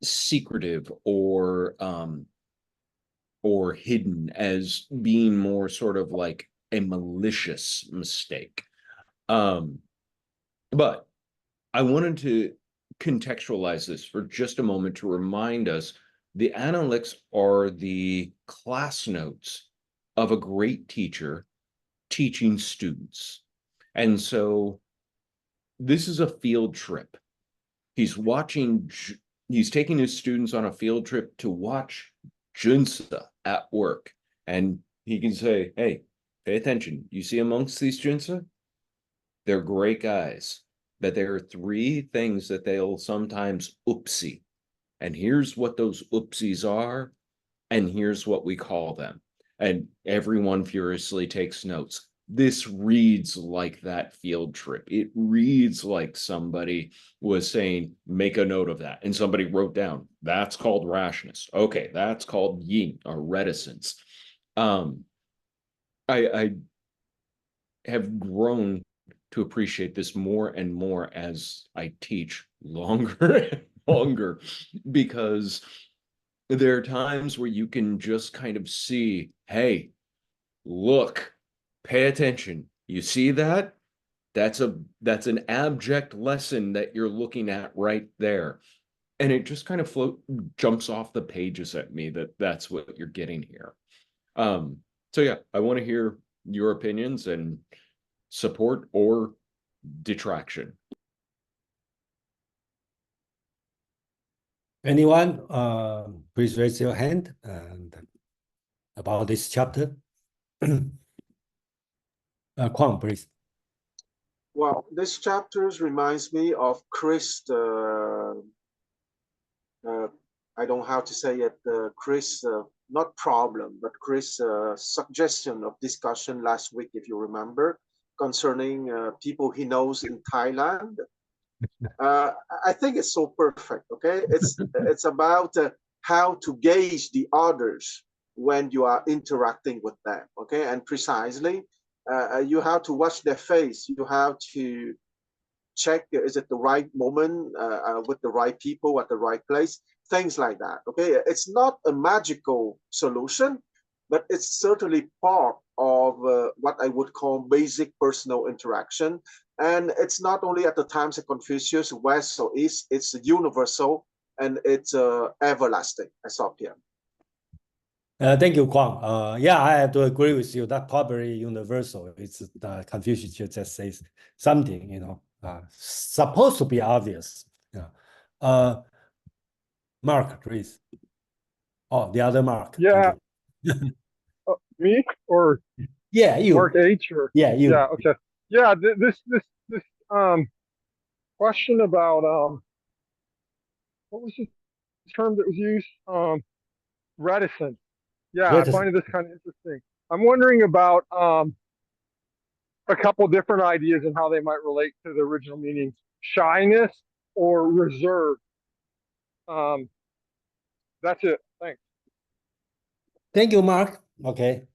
secretive or hidden as being more sort of like a malicious mistake. But I wanted to contextualize this for just a moment to remind us the Analects are the class notes of a great teacher teaching students. And so this is a field trip. He's taking his students on a field trip to watch Junsa at work. And he can say, hey, pay attention. You see amongst these Junsa? They're great guys. But there are three things that they'll sometimes oopsie. And here's what those oopsies are. And here's what we call them. And everyone furiously takes notes. This reads like that field trip. It reads like somebody was saying, make a note of that. And somebody wrote down, that's called rashness. Okay, that's called yin or reticence. I have grown to appreciate this more and more as I teach longer and longer, because there are times where you can just kind of see, hey, look, pay attention. You see that? That's an abject lesson that you're looking at right there. And it just kind of jumps off the pages at me that's what you're getting here. So yeah, I want to hear your opinions and support or detraction. Anyone, please raise your hand and about this chapter. Kwang, please. Well, this chapter reminds me of Chris, I don't know how to say it, Chris, not problem, but Chris' suggestion of discussion last week, if you remember, concerning people he knows in Thailand. I think it's so perfect, okay? It's about how to gauge the others when you are interacting with them, okay? And precisely, you have to watch their face. You have to check, is it the right moment with the right people at the right place? Things like that, okay? It's not a magical solution, but it's certainly part of what I would call basic personal interaction. And it's not only at the times of Confucius, West or East, it's universal and it's everlasting. I stop here. Thank you, Kwang. Yeah, I have to agree with you. That probably universal. It's Confucius just says something, you know, supposed to be obvious. Yeah. Mark, please. Oh, the other Mark. Yeah. Me or yeah, you. Mark H or yeah, you. Yeah, okay. Yeah, this question about what was the term that was used? Reticence. Yeah, I find this kind of interesting. I'm wondering about a couple different ideas and how they might relate to the original meaning: shyness or reserve. That's it. Thanks. Thank you, Mark. Okay.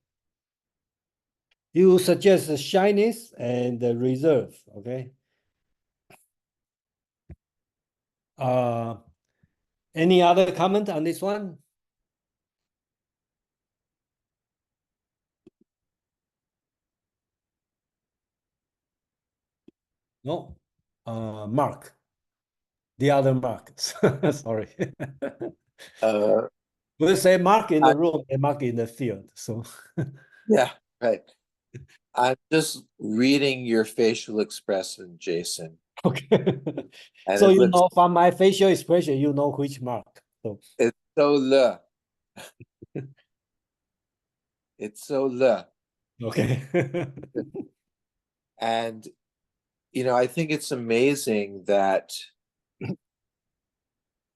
You suggest shyness and reserve. Okay. Any other comment on this one? No. Mark. The other Mark. Sorry. We'll say Mark in the room and Mark in the field. So yeah, right. I'm just reading your facial expression, Jason. okay. And so you know from my facial expression, you know which Mark. So it's so le. It's so le. Okay. And you know, I think it's amazing that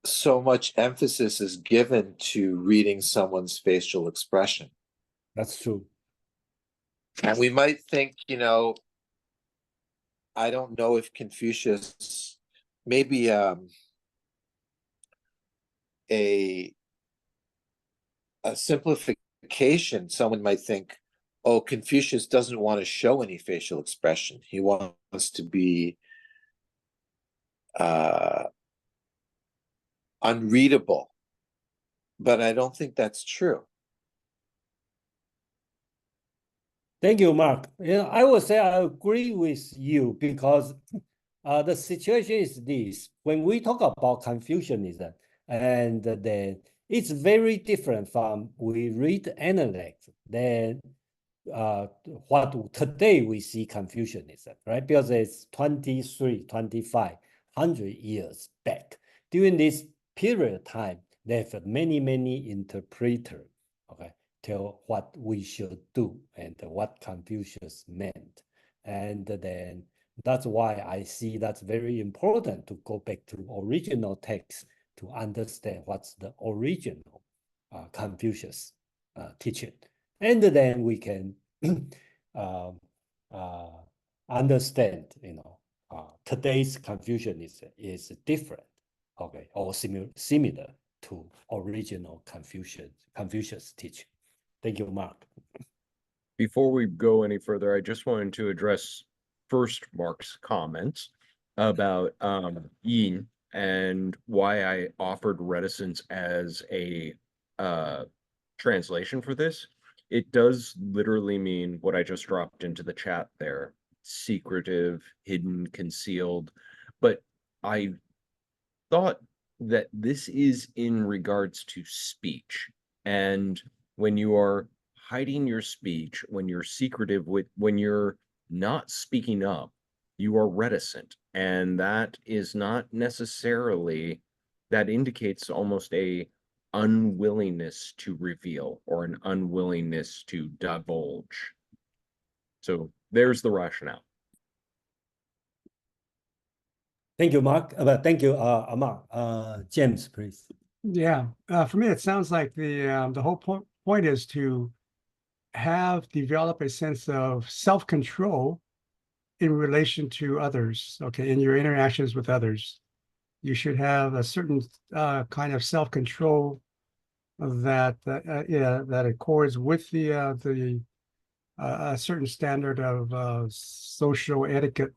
so much emphasis is given to reading someone's facial expression. That's true. And we might think, you know, I don't know if Confucius, maybe a simplification, someone might think, oh, Confucius doesn't want to show any facial expression. He wants to be unreadable. But I don't think that's true. Thank you, Mark. I would say I agree with you because the situation is this. When we talk about Confucianism, and then it's very different from we read Analects than what today we see Confucianism, right? Because it's 2,500 years back. During this period of time, there's many interpreters, okay, tell what we should do and what Confucius meant. And then that's why I see that's very important to go back to original text to understand what's the original Confucius teaching. And then we can understand, today's Confucianism is different, okay, or similar to original Confucius teaching. Thank you, Mark. Before we go any further, I just wanted to address first Mark's comments about yin and why I offered reticence as a translation for this. It does literally mean what I just dropped into the chat there: secretive, hidden, concealed. But I thought that this is in regards to speech. And when you are hiding your speech, when you're secretive, when you're not speaking up, you are reticent. And that is not necessarily, that indicates almost a unwillingness to reveal or an unwillingness to divulge. So there's the rationale. Thank you, Mark. Thank you, Mark. James, please. Yeah, for me, it sounds like the whole point is to develop a sense of self-control in relation to others. Okay, in your interactions with others, you should have a certain kind of self-control that that accords with the a certain standard of social etiquette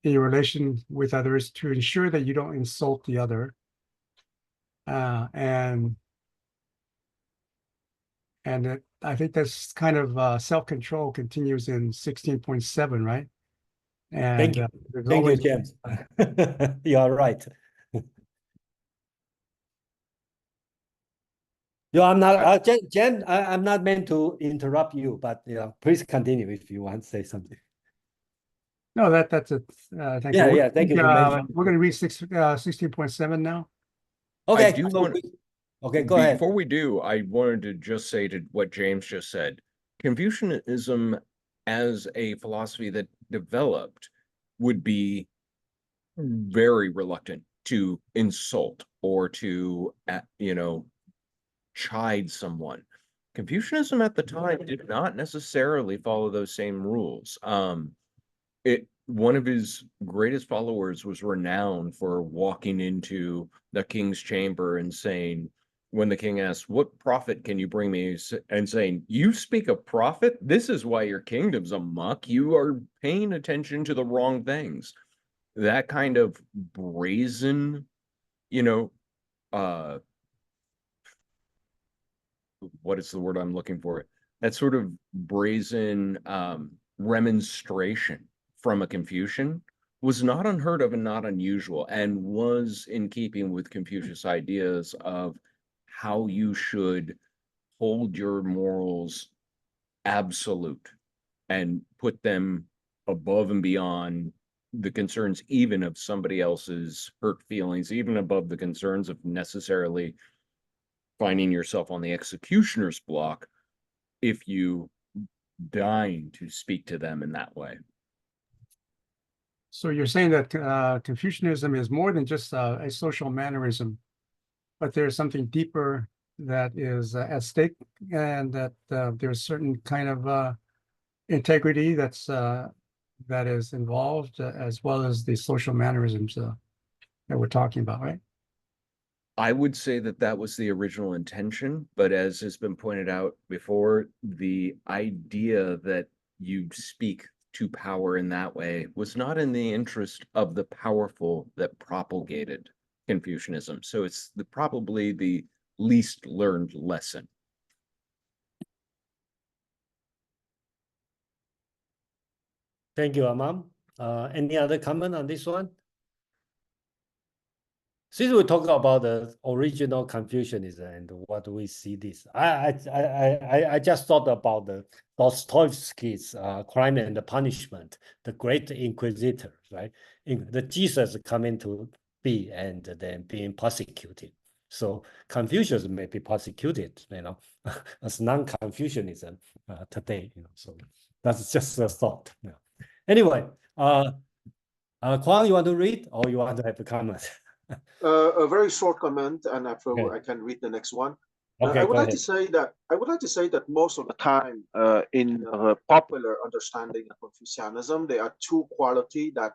in your relation with others to ensure that you don't insult the other. And I think this kind of self-control continues in 16.7, right? And Thank you. there's Thank always you, James. You are right. I'm not, Jen, I'm not meant to interrupt you, but please continue if you want to say something. No, that's it. Thank you. Yeah, thank you for mentioning. We're going to read 16.7 now. Okay, I do want, okay, go ahead. Before we do, I wanted to just say to what James just said, Confucianism as a philosophy that developed would be very reluctant to insult or to, chide someone. Confucianism at the time did not necessarily follow those same rules. One of his greatest followers was renowned for walking into the king's chamber and saying, when the king asked, "What profit can you bring me?" and saying, "You speak of profit? This is why your kingdom's a muck. You are paying attention to the wrong things." That kind of brazen, what is the word I'm looking for? That sort of brazen remonstration from a Confucian was not unheard of and not unusual, and was in keeping with Confucius' ideas of how you should hold your morals absolute and put them above and beyond the concerns even of somebody else's hurt feelings, even above the concerns of necessarily finding yourself on the executioner's block if you deign to speak to them in that way. So you're saying that Confucianism is more than just a social mannerism, but there's something deeper that is at stake, and that there's certain kind of integrity that's that is involved, as well as the social mannerisms that we're talking about, right? I would say that that was the original intention, but as has been pointed out before, the idea that you speak to power in that way was not in the interest of the powerful that propagated Confucianism. So it's probably the least learned lesson. Thank you, Amam. Any other comment on this one? Since we talk about the original Confucianism and what we see this, I just thought about the Dostoevsky's Crime and Punishment, the Great Inquisitor, right? The Jesus coming to be and then being persecuted. So Confucius may be persecuted, as non-Confucianism today, So that's just a thought. Anyway, Kwang, you want to read or you want to have a comment? A very short comment, and after Okay. I can read the next one. Okay, I would go like ahead. to say that most of the time, in popular understanding of Confucianism, there are two qualities that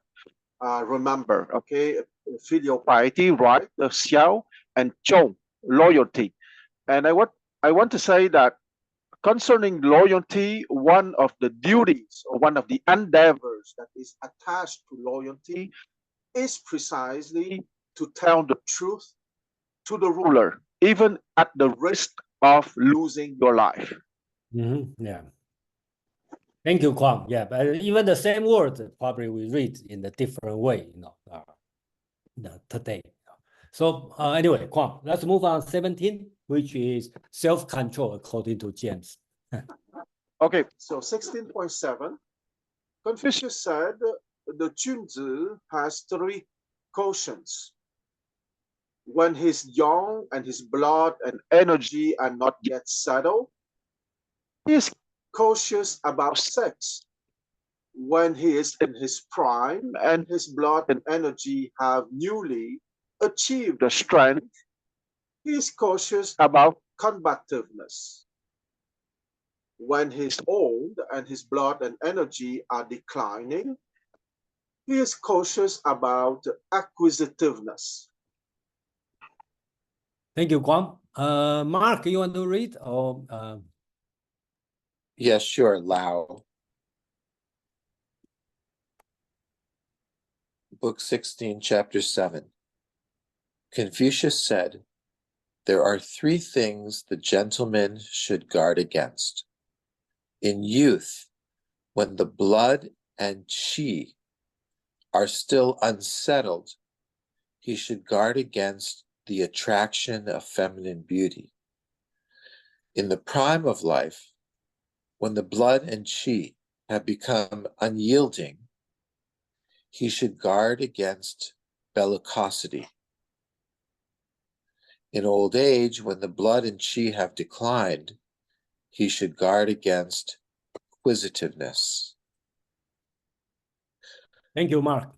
remember. Okay, filial piety, right? The xiao and zhou, loyalty. And I want to say that concerning loyalty, one of the duties or one of the endeavors that is attached to loyalty is precisely to tell the truth to the ruler, even at the risk of losing your life. Yeah. Thank you, Kwang. Yeah, but even the same word probably we read in a different way, today. So anyway, Kwang, let's move on 17, which is self-control according to James. Okay, so 16.7, Confucius said the Junzi has three quotients. When he's young and his blood and energy are not yet settled, he is cautious about sex. When he is in his prime and his blood and energy have newly achieved the strength, he is cautious about combativeness. When he's old and his blood and energy are declining, he is cautious about acquisitiveness. Thank you, Kwang. Mark, you want to read or? Yes, sure, Lao. Book 16, Chapter 7. Confucius said, "There are three things the gentleman should guard against. In youth, when the blood and qi are still unsettled, he should guard against the attraction of feminine beauty. In the prime of life, when the blood and qi have become unyielding, he should guard against bellicosity. In old age, when the blood and qi have declined, he should guard against acquisitiveness." Thank you, Mark.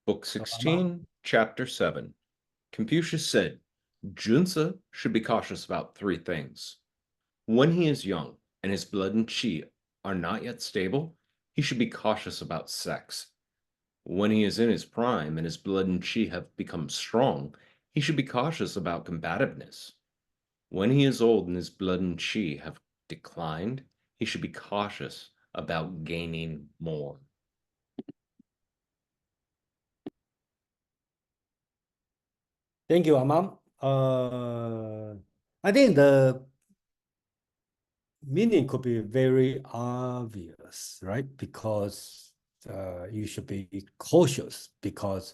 Book 16, Chapter 7. Confucius said, Junzi should be cautious about three things. When he is young and his blood and qi are not yet stable, he should be cautious about sex. When he is in his prime and his blood and qi have become strong, he should be cautious about combativeness. When he is old and his blood and qi have declined, he should be cautious about gaining more. Thank you, Amam. I think the meaning could be very obvious, right? Because you should be cautious because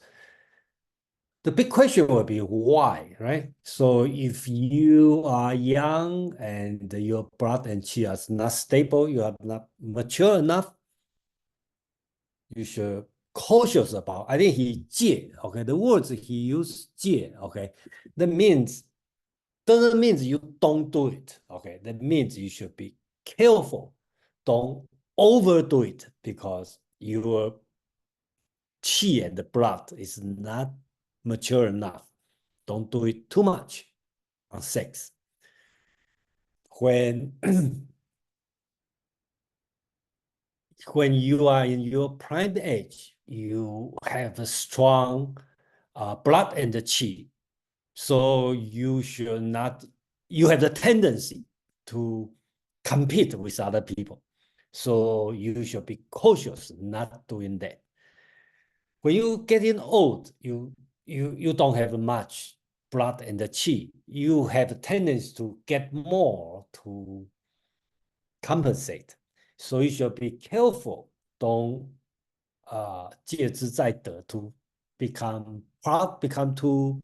the big question will be why, right? So if you are young and your blood and qi are not stable, you are not mature enough, you should cautious about. I think he 戒, okay, the words he used 戒, okay, that means doesn't mean you don't do it, okay, that means you should be careful, don't overdo it because your qi and the blood is not mature enough. Don't do it too much on sex. when when you are in your prime age, you have a strong blood and the qi. So you should not, you have the tendency to compete with other people. So you should be cautious not doing that. When you getting old, you don't have much blood and the qi. You have a tendency to get more to compensate. So you should be careful. Don't 借之在得 to become too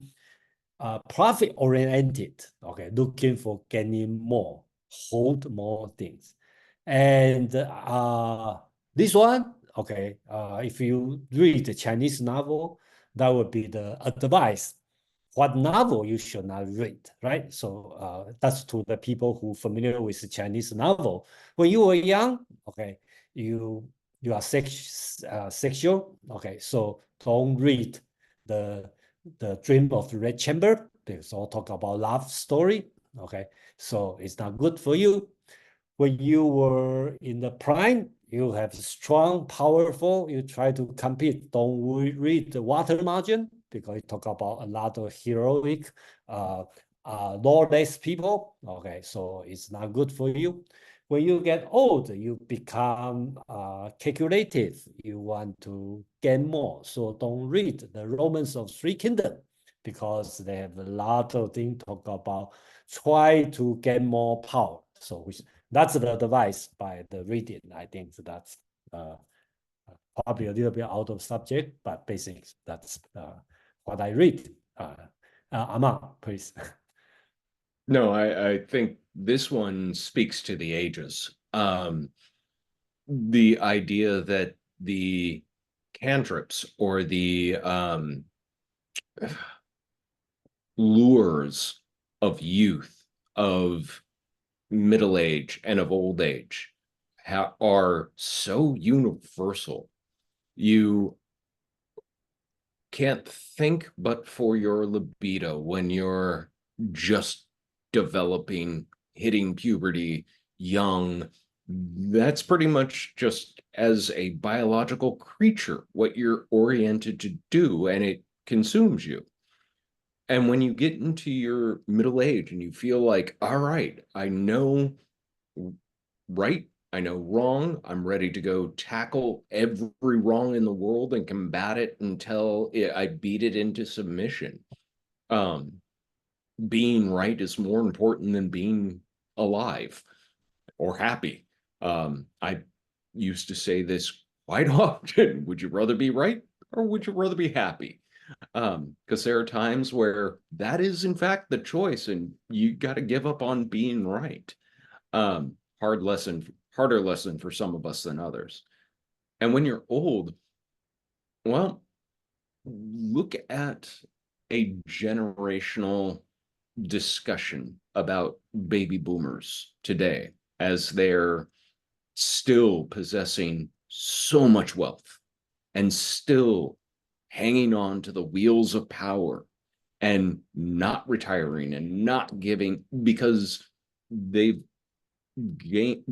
profit oriented. Okay, looking for gaining more, hold more things, and this one. Okay, if you read the Chinese novel, that would be the advice. What novel you should not read, right? So that's to the people who familiar with the Chinese novel. When you were young, okay, you are sexual, okay, so don't read the Dream of the Red Chamber, because all talk about love story, okay, so it's not good for you. When you were in the prime, you have strong, powerful, you try to compete. Don't read the Water Margin, because it talk about a lot of heroic, lawless people. Okay, so it's not good for you. When you get old, you become calculative. You want to gain more. So don't read the Romans of Three Kingdoms, because they have a lot of things talk about try to get more power. So that's the advice by the reading. I think that's probably a little bit out of subject, but basically that's what I read. Aman, please. No, I think this one speaks to the ages. The idea that the cantrips or the lures of youth, of middle age, and of old age are so universal. You can't think but for your libido when you're just developing, hitting puberty, young. That's pretty much just as a biological creature what you're oriented to do, and it consumes you. And when you get into your middle age and you feel like, all right, I know right, I know wrong, I'm ready to go tackle every wrong in the world and combat it until I beat it into submission. Being right is more important than being alive or happy. I used to say this quite often. Would you rather be right or would you rather be happy? Because there are times where that is in fact the choice, and you got to give up on being right. Harder lesson for some of us than others. And when you're old, well, look at a generational discussion about baby boomers today, as they're still possessing so much wealth and still hanging on to the wheels of power and not retiring and not giving, because they've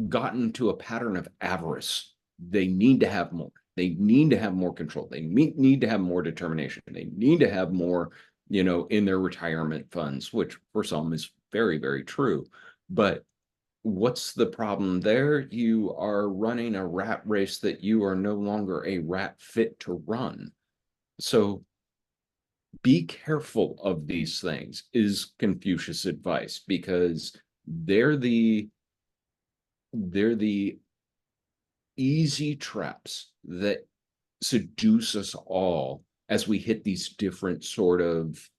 gotten to a pattern of avarice. They need to have more. They need to have more control. They need to have more determination. They need to have more, in their retirement funds, which for some is very, very true. But what's the problem there? You are running a rat race that you are no longer a rat fit to run. So be careful of these things is Confucius' advice, because they're the easy traps that seduce us all as we hit these different sort of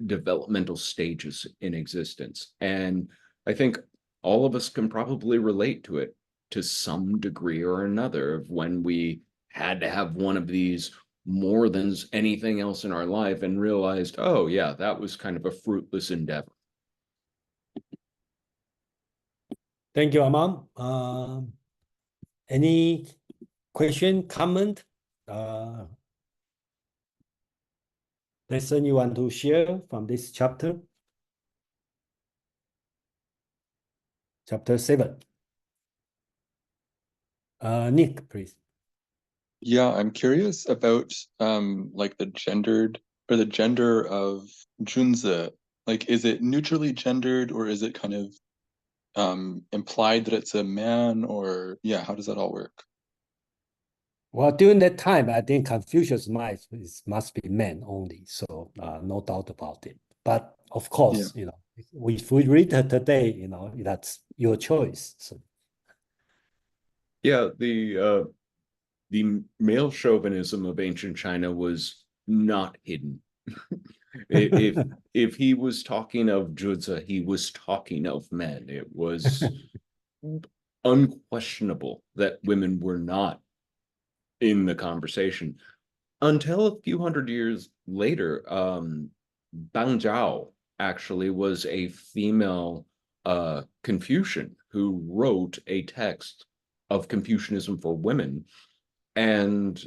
developmental stages in existence. And I think all of us can probably relate to it to some degree or another, of when we had to have one of these more than anything else in our life and realized, oh yeah, that was kind of a fruitless endeavor. Thank you, Aman. Any question, comment, lesson you want to share from this chapter? chapter 7. Nick, please. Yeah, I'm curious about like the gender of Junzi. Like, is it neutrally gendered, or is it kind of implied that it's a man, or yeah, how does that all work? Well, during that time, I think Confucius' mind must be men only, so no doubt about it. But of course, Yeah. if we read it today, that's your choice. So. Yeah, the male chauvinism of ancient China was not hidden. If he was talking of Zhuzi, he was talking of men. It was unquestionable that women were not in the conversation until a few hundred years later. Bang Zhao actually was a female Confucian who wrote a text of Confucianism for women, and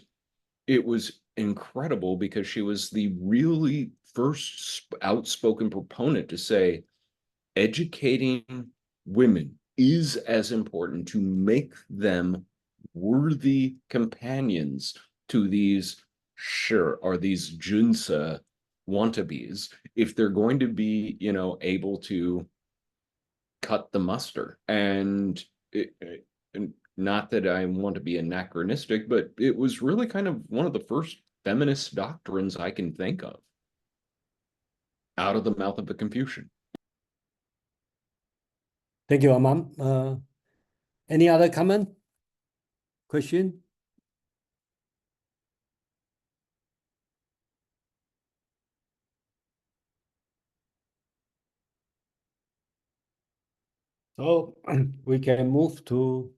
it was incredible because she was the really first outspoken proponent to say educating women is as important to make them worthy companions to these these junsa wannabes if they're going to be able to cut the muster. And not that I want to be anachronistic, but it was really kind of one of the first feminist doctrines I can think of out of the mouth of a Confucian. Thank you, Amam. Any other comment? Question? So we can move to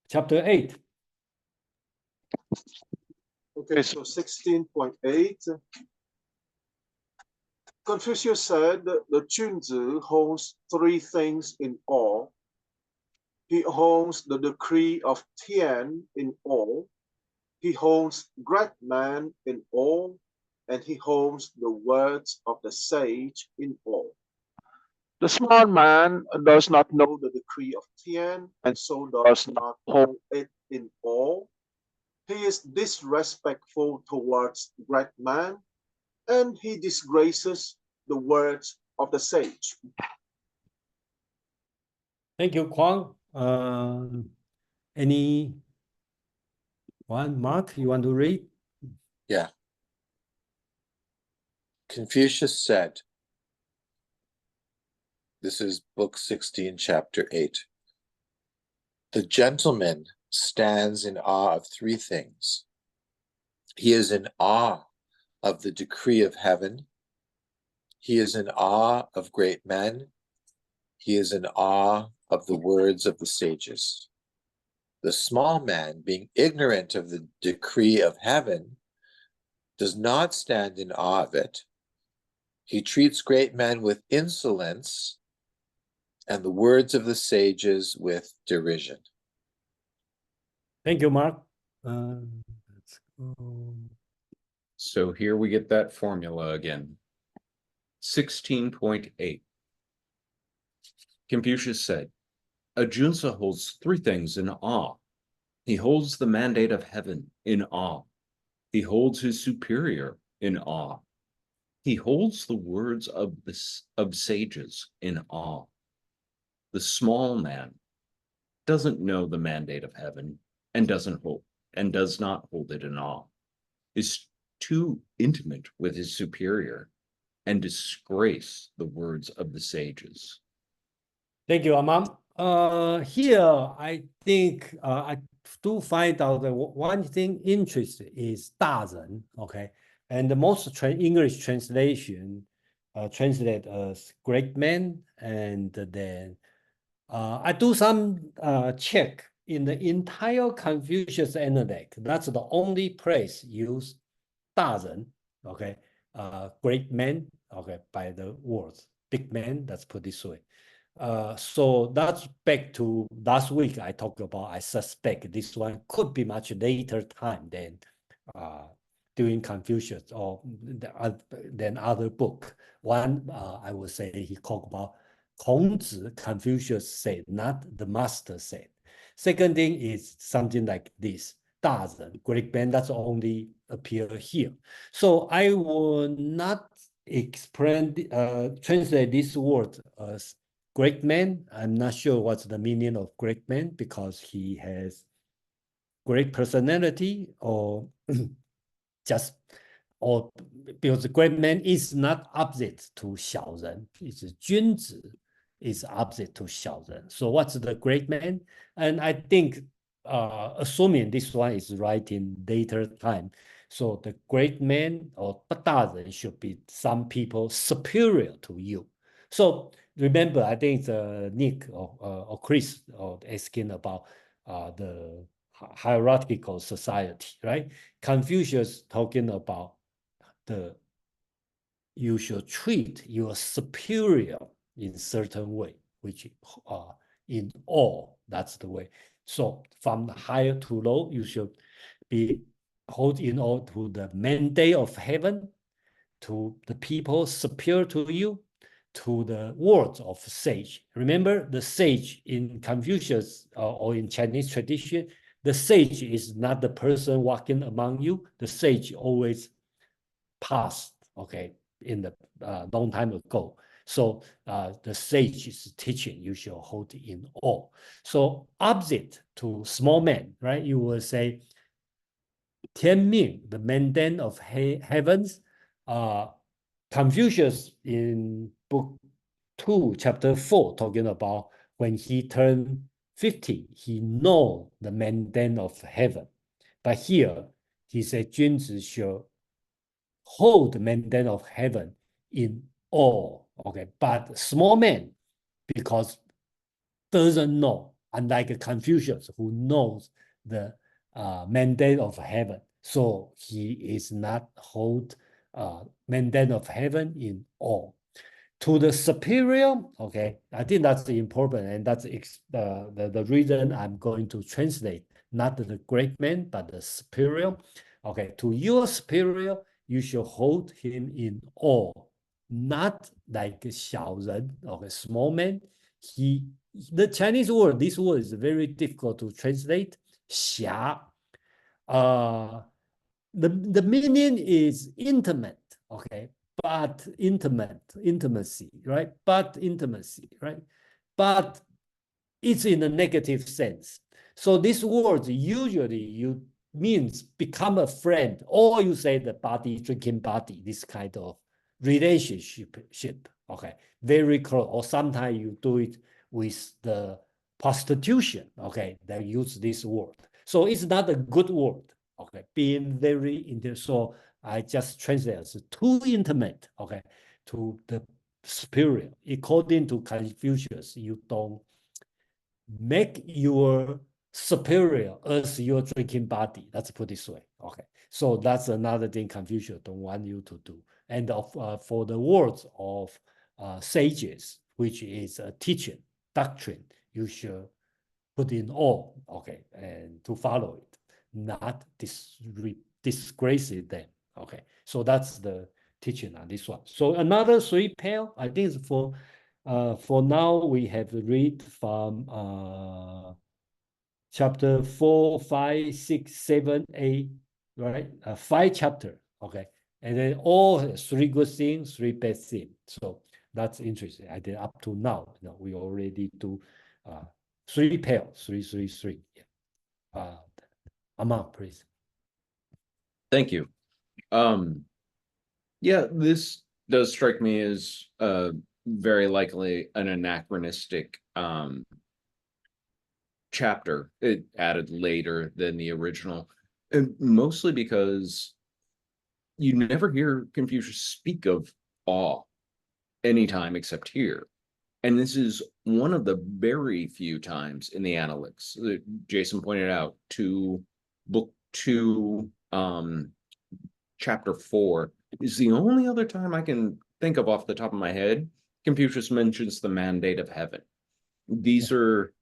chapter 8. Okay, so 16.8. Confucius said the Junzi holds three things in awe. He holds the decree of Tian in awe. He holds great man in awe, and he holds the words of the sage in awe. The smart man does not know the decree of Tian, and so does not hold it in awe. He is disrespectful towards great man, and he disgraces the words of the sage. Thank you, Kwang. Any one, Mark, you want to read? Yeah. Confucius said, this is book 16, chapter 8. The gentleman stands in awe of three things. He is in awe of the decree of heaven. He is in awe of great men. He is in awe of the words of the sages. The small man, being ignorant of the decree of heaven, does not stand in awe of it. He treats great men with insolence and the words of the sages with derision. Thank you, Mark. Let's go. So here we get that formula again. 16.8. Confucius said, a junzi holds three things in awe. He holds the mandate of heaven in awe. He holds his superior in awe. He holds the words of sages in awe. The small man doesn't know the mandate of heaven and does not hold it in awe, is too intimate with his superior, and disgrace the words of the sages. Thank you, Amam. Here, I think I do find out that one thing interesting is 大人, okay? And the most English translation translate as great man. And then I do some check in the entire Confucius Analects. That's the only place use 大人, okay? Great man, okay, by the words. Big man, let's put this way. So that's back to last week I talked about. I suspect this one could be much later time than during Confucius or than other book. One, I would say he talked about Kongzi, Confucius said, not the master said. Second thing is something like this. 大人, great man, that's only appear here. So I will not translate this word as great man. I'm not sure what's the meaning of great man because he has great personality or just or because great man is not opposite to 小人, it's 君子 is opposite to 小人. So what's the great man? And I think assuming this one is right in later time, so the great man or 大人 should be some people superior to you. So remember, I think it's Nick or Chris asking about the hierarchical society, right? Confucius talking about you should treat your superior in certain way, which in all, that's the way. So from higher to low, you should be hold in awe to the mandate of heaven, to the people superior to you, to the words of sage. Remember, the sage in Confucius or in Chinese tradition, the sage is not the person walking among you. The sage always passed, okay, in the long time ago. So the sage is teaching you shall hold in awe. So opposite to small man, right? You will say, 天命, the mandate of heavens. Confucius in book 2, chapter 4, talking about when he turned 50, he know the mandate of heaven. But here, he said, 君子 shall hold the mandate of heaven in awe. Okay, but small man, because doesn't know, unlike Confucius, who knows the mandate of heaven. So he is not hold mandate of heaven in awe. To the superior, okay, I think that's important, and that's the reason I'm going to translate, not the great man, but the superior. Okay, to your superior, you should hold him in awe, not like 小人, okay, small man. The Chinese word, this word is very difficult to translate. 侠, the meaning is intimate, okay, but intimacy, right? But intimacy, right? But it's in a negative sense. So this word usually you means become a friend, or you say the body drinking body, this kind of relationship, okay, very close. Or sometimes you do it with the prostitution, okay, they use this word. So it's not a good word, okay, being very intimate. So I just translate as too intimate, okay, to the superior. According to Confucius, you don't make your superior as your drinking body. Let's put it this way. Okay, so that's another thing Confucius don't want you to do. And for the words of sages, which is a teaching, doctrine, you should put in awe, okay, and to follow it, not disgrace them. Okay, so that's the teaching on this one. So another 3 pair, I think is for now, we have read from chapter 4, 5, 6, 7, 8, right? 5 chapter, okay? And then all 3 good things, 3 bad things. So that's interesting. I did up to now, we already do 3 pairs, 3, 3, 3. Yeah. Amang, please. Thank you. Yeah, this does strike me as very likely an anachronistic chapter. It added later than the original, and mostly because you never hear Confucius speak of awe anytime except here. And this is one of the very few times in the Analects that Jason pointed out to book 2, chapter 4 is the only other time I can think of off the top of my head. Confucius mentions the mandate of heaven. These are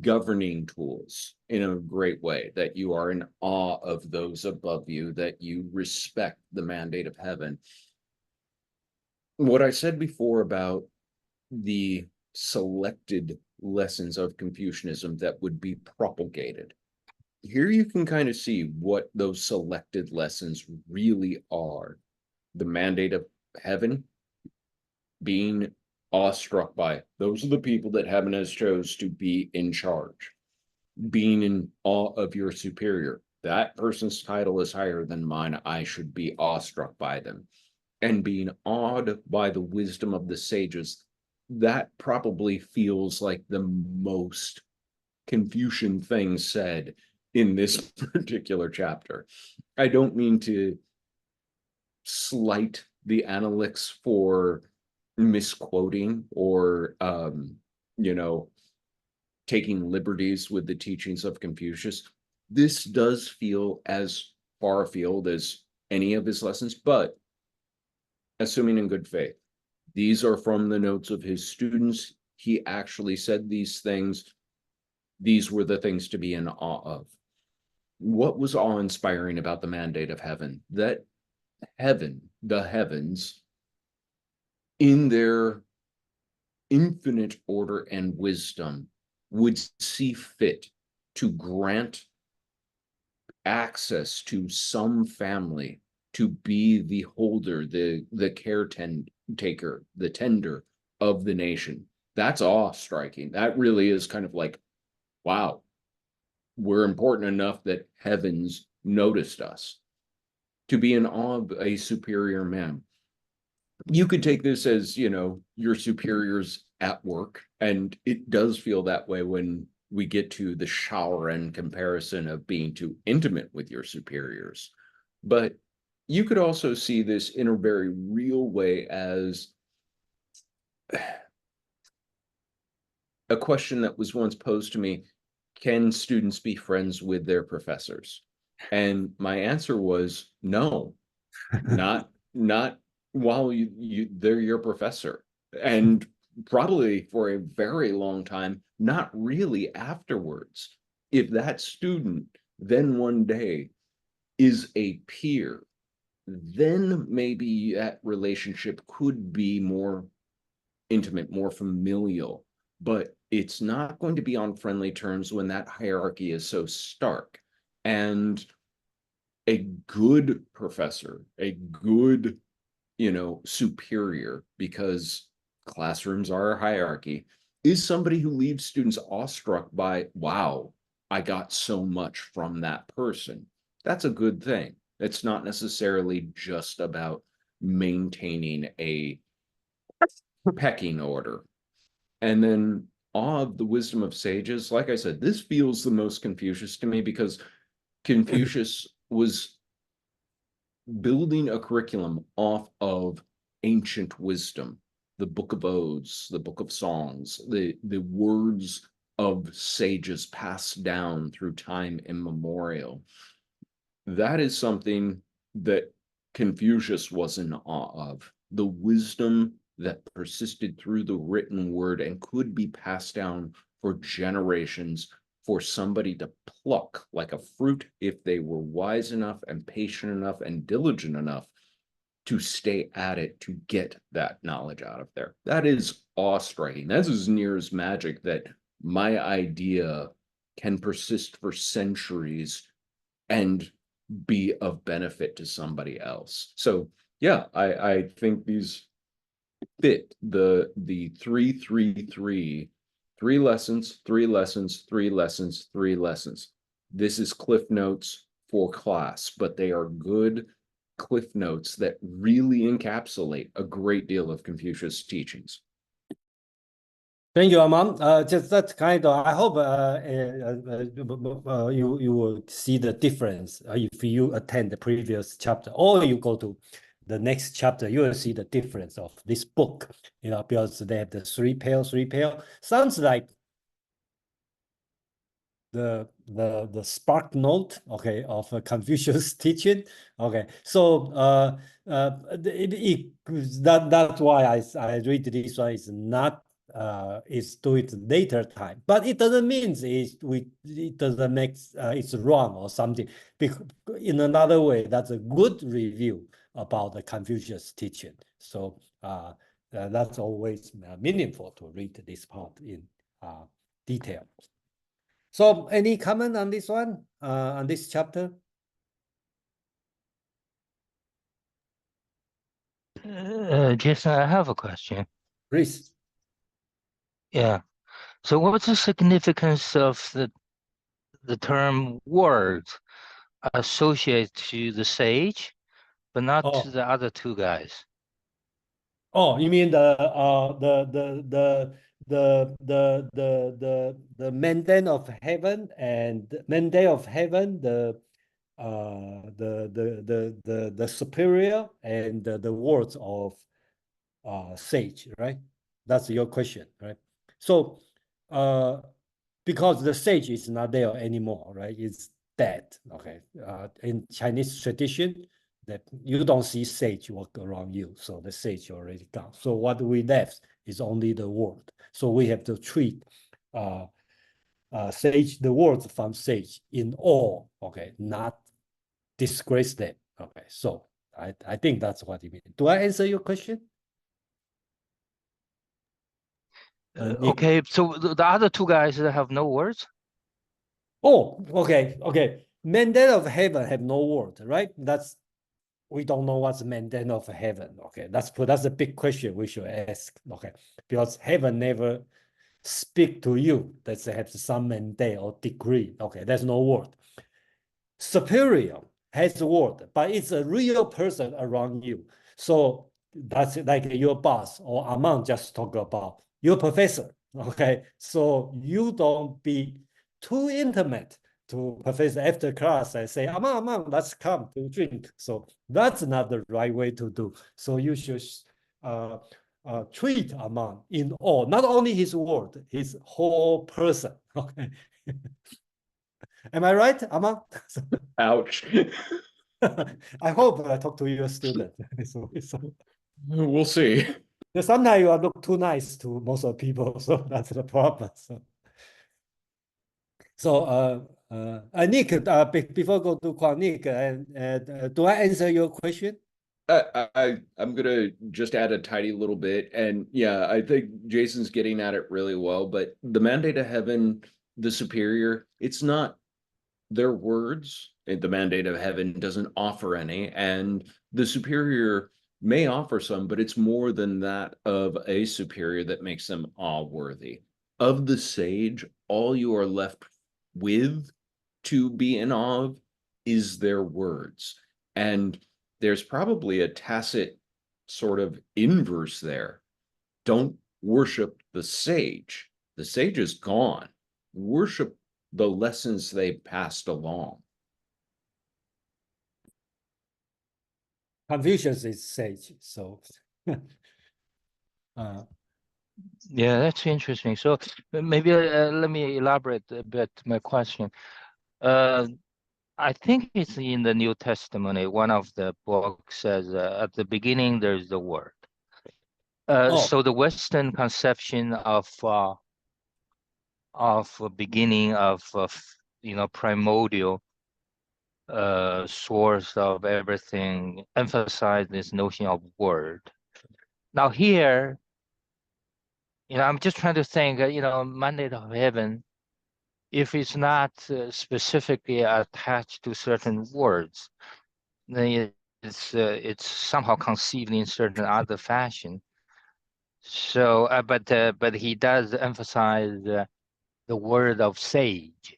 governing tools in a great way, that you are in awe of those above you, that you respect the mandate of heaven. What I said before about the selected lessons of Confucianism that would be propagated. Here you can kind of see what those selected lessons really are. The mandate of heaven, being awestruck by those are the people that heaven has chose to be in charge. Being in awe of your superior. That person's title is higher than mine. I should be awestruck by them. And being awed by the wisdom of the sages. That probably feels like the most Confucian thing said in this particular chapter. I don't mean to slight the Analects for misquoting or, taking liberties with the teachings of Confucius. This does feel as far afield as any of his lessons, but assuming in good faith, these are from the notes of his students. He actually said these things. These were the things to be in awe of. What was awe-inspiring about the mandate of heaven? That heaven, the heavens, in their infinite order and wisdom, would see fit to grant access to some family to be the holder, the caretaker, the tender of the nation. That's awe-striking. That really is kind of like, wow, we're important enough that heavens noticed us. To be in awe of a superior man. You could take this as, your superiors at work, and it does feel that way when we get to the shower end comparison of being too intimate with your superiors. But you could also see this in a very real way as a question that was once posed to me: can students be friends with their professors? And my answer was no, not while they're your professor, and probably for a very long time, not really afterwards. If that student then one day is a peer, then maybe that relationship could be more intimate, more familial, but it's not going to be on friendly terms when that hierarchy is so stark. And a good professor, a good, superior, because classrooms are a hierarchy, is somebody who leaves students awestruck by, wow, I got so much from that person. That's a good thing. It's not necessarily just about maintaining a pecking order. And then awe of the wisdom of sages. Like I said, this feels the most Confucius to me because Confucius was building a curriculum off of ancient wisdom, the Book of Odes, the Book of Songs, the words of sages passed down through time immemorial. That is something that Confucius was in awe of, the wisdom that persisted through the written word and could be passed down for generations for somebody to pluck like a fruit if they were wise enough and patient enough and diligent enough to stay at it to get that knowledge out of there. That is awe-striking. That's as near as magic that my idea can persist for centuries and be of benefit to somebody else. So yeah, I think these fit the 3-3-3, 3 lessons, 3 lessons, 3 lessons, 3 lessons. This is Cliff Notes for class, but they are good Cliff Notes that really encapsulate a great deal of Confucius' teachings. Thank you, Amon. Just that kind of, I hope you will see the difference if you attend the previous chapter or you go to the next chapter. You will see the difference of this book, because they have the 3 pair. Sounds like the spark note, okay, of a Confucius teaching. Okay, so that's why I read this one is not is do it later time, but it doesn't mean it doesn't make it's wrong or something. Because in another way, that's a good review about the Confucius teaching. So that's always meaningful to read this part in detail. So any comment on this one, on this chapter? Jason, I have a question. Please. Yeah. So what's the significance of the term words associated to the sage, but not to the other two guys? Oh, you mean the mandate of heaven and mandate of heaven, the superior and the words of sage, right? That's your question, right? So because the sage is not there anymore, right? It's dead. Okay. In Chinese tradition, that you don't see sage walk around you, so the sage already gone. So what we left is only the word. So we have to treat sage, the words from sage in awe, okay, not disgrace them. Okay, so I think that's what you mean. Do I answer your question? Okay, so the other two guys have no words? Oh, okay. Mandate of heaven have no word, right? We don't know what's mandate of heaven. Okay, that's a big question we should ask. Okay, because heaven never speak to you. That's have some mandate or degree. Okay, there's no word. Superior has a word, but it's a real person around you. So that's like your boss or Amon just talk about your professor. Okay, so you don't be too intimate to professor after class and say, Amon, let's come to drink. So that's not the right way to do. So you should treat Amon in awe, not only his word, his whole person. Okay. Am I right, Amon? Ouch. I hope I talk to your student. We'll see. Sometimes you look too nice to most of people, so that's the problem. So Nick, before go to Kwang, Nick, do I answer your question? I'm gonna just add a tiny little bit, and yeah, I think Jason's getting at it really well. But the mandate of heaven, the superior, it's not their words. The mandate of heaven doesn't offer any, and the superior may offer some, but it's more than that of a superior that makes them awe-worthy. Of the sage, all you are left with to be in awe of is their words. And there's probably a tacit sort of inverse there. Don't worship the sage. The sage is gone. Worship the lessons they passed along. Confucius is sage, so yeah, that's interesting. So maybe let me elaborate a bit my question. I think it's in the New Testament. One of the books says at the beginning there's the word. So the Western conception of beginning of primordial source of everything emphasize this notion of word. Now here, I'm just trying to think, mandate of heaven, if it's not specifically attached to certain words, then it's somehow conceived in certain other fashion. So, but he does emphasize the word of sage.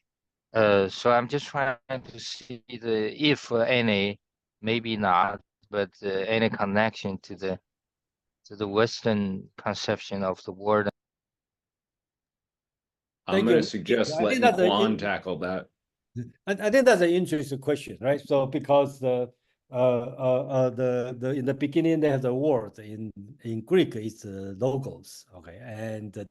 So I'm just trying to see if any, maybe not, but any connection to the Western conception of the word. I'm going to suggest letting Quan tackle that. I think that's an interesting question, right? So because in the beginning there's a word in Greek it's logos, okay, and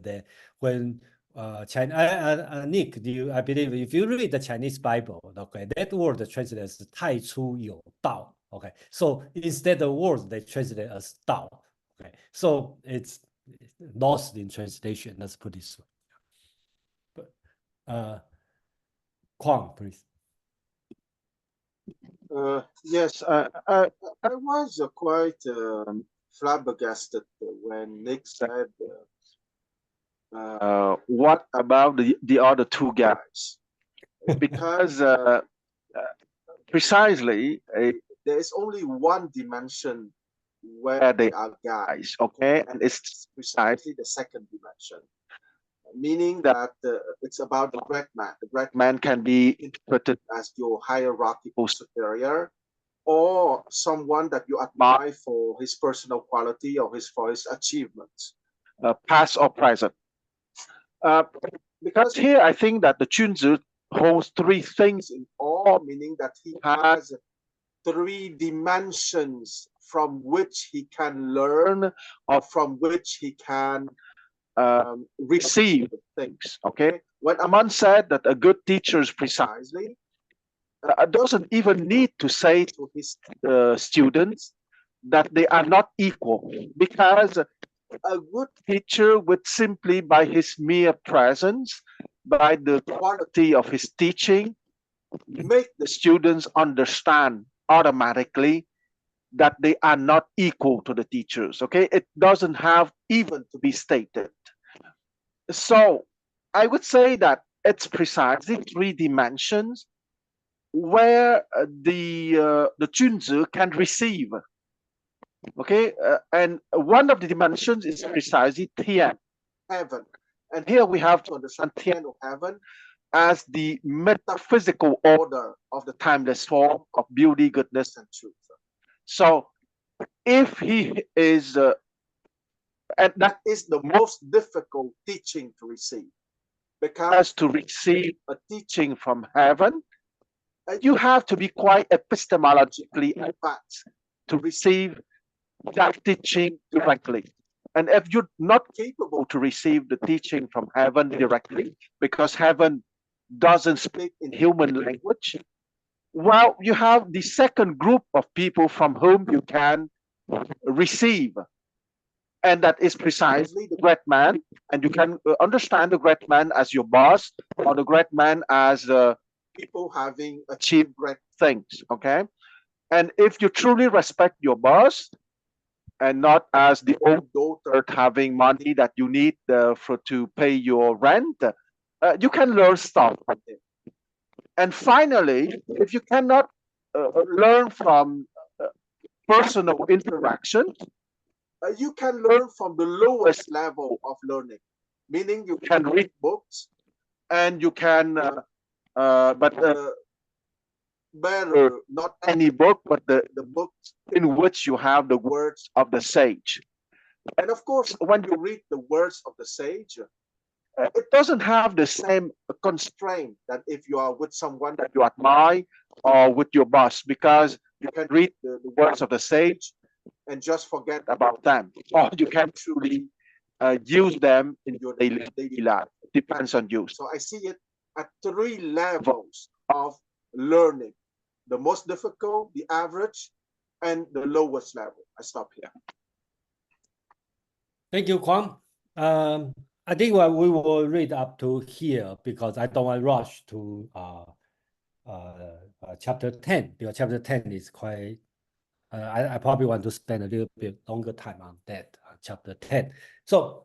when Nick, I believe if you read the Chinese Bible, okay, that word translated as 太初有道, okay, so instead of words they translate as 道, okay, so it's lost in translation. Let's put it this way. But Kwang, please. Yes, I was quite flabbergasted when Nick said, what about the other two guys? Because precisely, there is only one dimension where they are guys, okay? And it's precisely the second dimension, meaning that it's about the great man. The great man can be interpreted as your hierarchical superior, or someone that you admire for his personal quality or for his achievements, past or present. Because here I think that the Junzi holds three things in all, meaning that he has three dimensions from which he can learn or from which he can receive things. Okay, when Aman said that a good teacher is precisely doesn't even need to say to his students that they are not equal, because a good teacher would simply, by his mere presence, by the quality of his teaching, make the students understand automatically that they are not equal to the teachers. Okay, it doesn't have even to be stated. So I would say that it's precisely three dimensions where the Junzi can receive. Okay, and one of the dimensions is precisely Tian, heaven. And here we have to understand Tian, or heaven, as the metaphysical order of the timeless form of beauty, goodness, and truth. So if he is, and that is the most difficult teaching to receive, because to receive a teaching from heaven, you have to be quite epistemologically advanced to receive that teaching directly. And if you're not capable to receive the teaching from heaven directly, because heaven doesn't speak in human language, well, you have the second group of people from whom you can receive. And that is precisely the great man. And you can understand the great man as your boss, or the great man as people having achieved great things. Okay. And if you truly respect your boss, and not as the old daughter having money that you need to pay your rent, you can learn stuff from him. And finally, if you cannot learn from personal interaction, you can learn from the lowest level of learning, meaning you can read books, and you can, better not any book, but the books in which you have the words of the sage. And of course, when you read the words of the sage, it doesn't have the same constraint that if you are with someone that you admire or with your boss, because you can read the words of the sage and just forget about them, or you can truly use them in your daily life. It depends on you. So I see it at three levels of learning: the most difficult, the average, and the lowest level. I stop here. Thank you, Kwang. I think we will read up to here, because I don't want to rush to chapter 10, because chapter 10 is quite, I probably want to spend a little bit longer time on that, chapter 10. So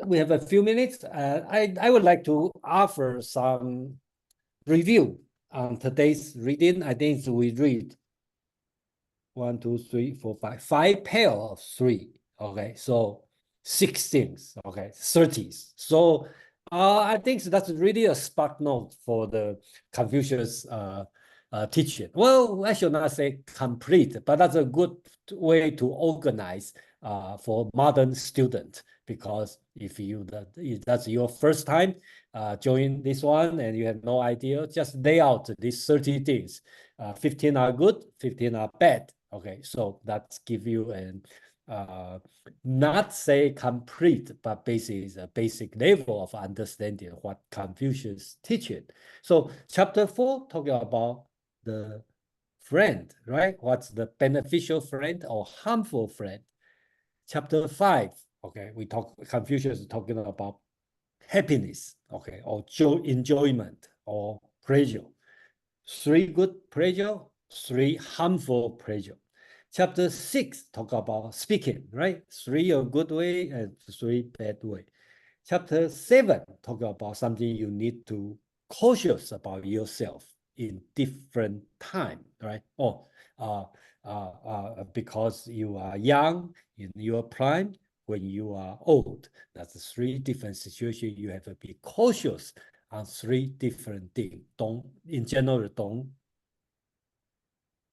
we have a few minutes. I would like to offer some review on today's reading. I think we read 1, 2, 3, 4, 5 pair of 3. Okay, so 6 things. Okay, 30s. So I think that's really a spark note for the Confucius teaching. Well, I should not say complete, but that's a good way to organize for modern students. Because if that's your first time join this one and you have no idea, just lay out these 30 things. 15 are good, 15 are bad. Okay, so that give you an not say complete, but basically is a basic level of understanding what Confucius teaching. So chapter 4 talking about the friend, right? What's the beneficial friend or harmful friend? Chapter 5, okay, Confucius is talking about happiness, okay, or enjoyment or pleasure. 3 good pleasure, 3 harmful pleasure. Chapter 6 talk about speaking, right? 3 a good way and 3 bad way. Chapter 7 talk about something you need to cautious about yourself in different time, right? Because you are young in your prime, when you are old. That's 3 different situations. You have to be cautious on 3 different things. In general,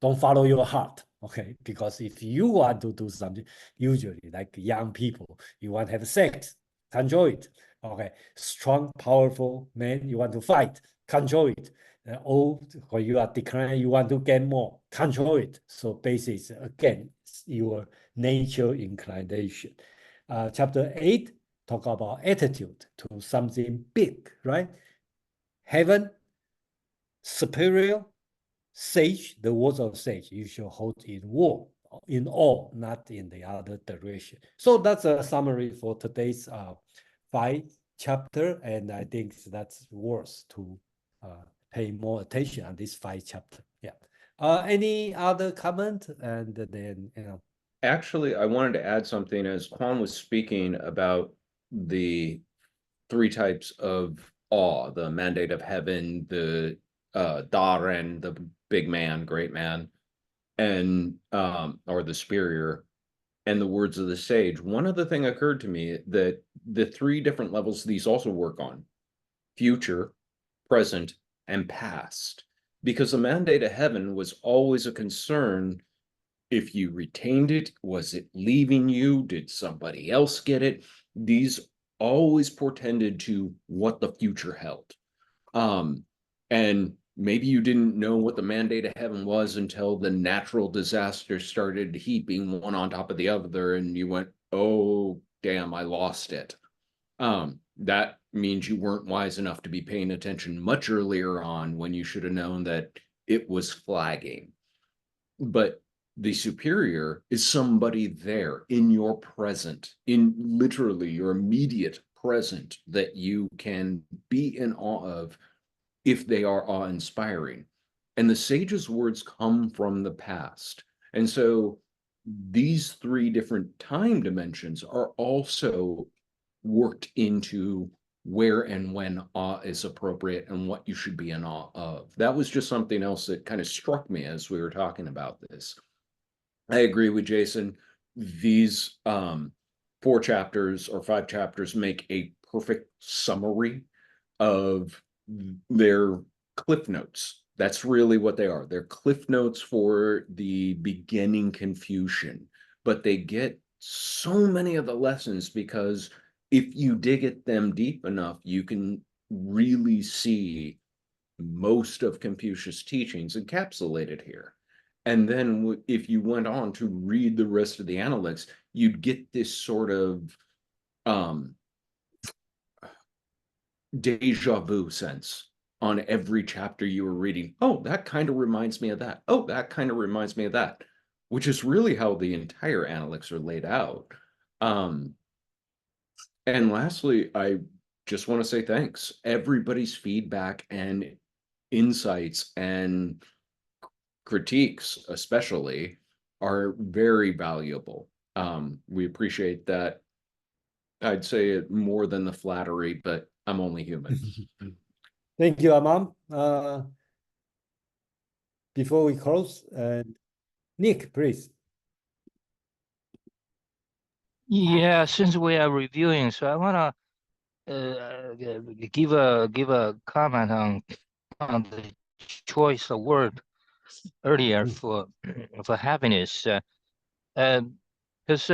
don't follow your heart, okay? Because if you want to do something, usually like young people, you want to have sex, control it, okay? Strong, powerful man, you want to fight, control it. Old, when you are declining, you want to get more, control it. So basically, again, your nature inclination. Chapter 8 talk about attitude to something big, right? Heaven, superior, sage, the words of sage, you should hold in awe, not in the other direction. So that's a summary for today's 5 chapter, and I think that's worth to pay more attention on this 5 chapter. Yeah. Any other comment? And then, Actually, I wanted to add something as Quan was speaking about the 3 types of awe, the mandate of heaven, the Daren, the big man, great man, and or the superior, and the words of the sage. One other thing occurred to me, that the 3 different levels these also work on: future, present, and past. Because the mandate of heaven was always a concern. If you retained it, was it leaving you? Did somebody else get it? These always portended to what the future held. And maybe you didn't know what the mandate of heaven was until the natural disaster started heaping one on top of the other, and you went, oh, damn, I lost it. That means you weren't wise enough to be paying attention much earlier on, when you should have known that it was flagging. But the superior is somebody there in your present, in literally your immediate present, that you can be in awe of if they are awe-inspiring. And the sage's words come from the past. And so these 3 different time dimensions are also worked into where and when awe is appropriate and what you should be in awe of. That was just something else that kind of struck me as we were talking about this. I agree with Jason. These 4 chapters or 5 chapters make a perfect summary of their cliff notes. That's really what they are. They're cliff notes for the beginning Confucian, but they get so many of the lessons, because if you dig at them deep enough, you can really see most of Confucius' teachings encapsulated here. And then if you went on to read the rest of the Analects, you'd get this sort of deja vu sense on every chapter you were reading. Oh, that kind of reminds me of that. Oh, that kind of reminds me of that, which is really how the entire Analects are laid out. And lastly, I just want to say thanks. Everybody's feedback and insights and critiques, especially, are very valuable. We appreciate that. I'd say it more than the flattery, but I'm only human. Thank you, Amam. Before we close, Nick, please. Yeah, since we are reviewing, so I want to give a comment on the choice of word earlier for happiness, because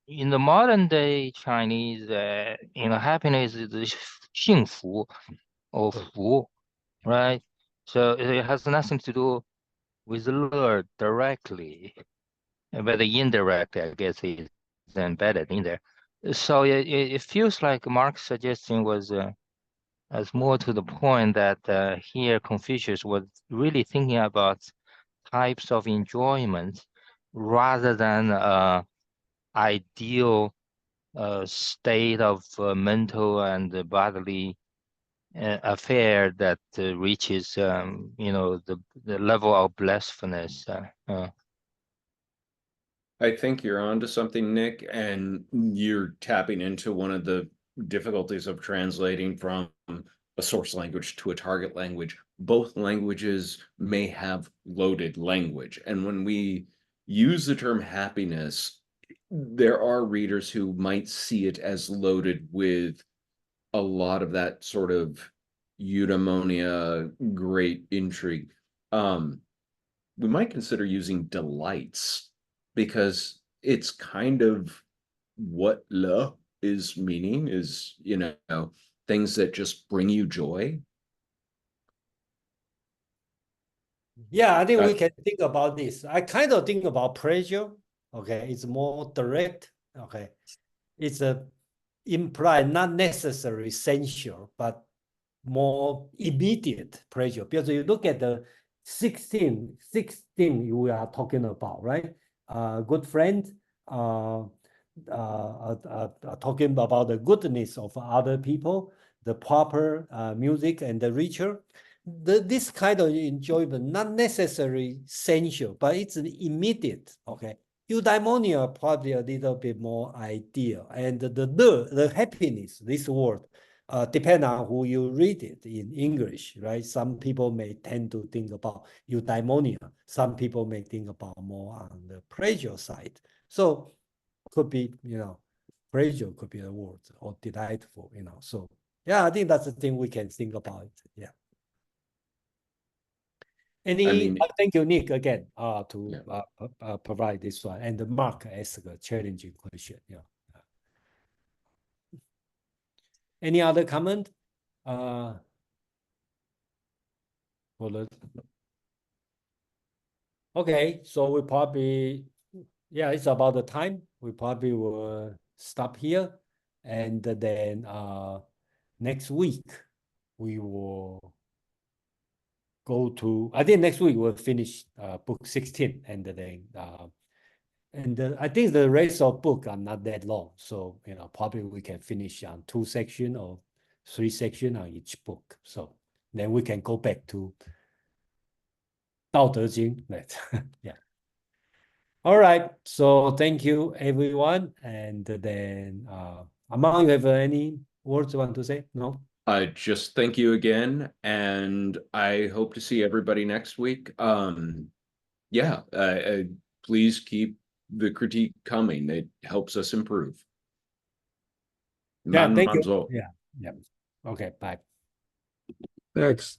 in the modern day Chinese, happiness is 幸福 or 福, right? So it has nothing to do with the word directly, but the indirect, I guess, is embedded in there. So it feels like Mark's suggestion was as more to the point that here Confucius was really thinking about types of enjoyment rather than ideal state of mental and bodily affair that reaches the level of blissfulness. I think you're onto something, Nick, and you're tapping into one of the difficulties of translating from a source language to a target language. Both languages may have loaded language. And when we use the term happiness, there are readers who might see it as loaded with a lot of that sort of eudaimonia, great intrigue. We might consider using delights, because it's kind of what le is meaning, is, you know, things that just bring you joy. Yeah, I think we can think about this. I kind of think about pleasure. Okay, it's more direct. Okay, it's a implied, not necessarily sensual, but more immediate pleasure. Because you look at the 16 we are talking about, right? Good friend, talking about the goodness of other people, the proper music and the ritual. This kind of enjoyment, not necessarily sensual, but it's immediate, okay? Eudaimonia probably a little bit more ideal. And the happiness, this word, depend on who you read it in English, right? Some people may tend to think about eudaimonia. Some people may think about more on the pleasure side. So could be, you know, pleasure could be a word, or delightful, you know. So yeah, I think that's the thing we can think about. Yeah. Thank you, Nick, again, to provide this one, and Mark asked a challenging question. Yeah. Any other comment? Okay, so we probably, yeah, it's about the time. We probably will stop here, and then next week we will go to, I think next week we'll finish book 16, and then I think the rest of book are not that long, so you know, probably we can finish on 2 sections or 3 sections on each book. So then we can go back to 道德经. Yeah. All right. So thank you, everyone. And then, Among, you have any words you want to say? No? I just thank you again, and I hope to see everybody next week. Yeah, please keep the critique coming. It helps us improve. Yeah, thank you. Yeah. Okay, bye. Thanks.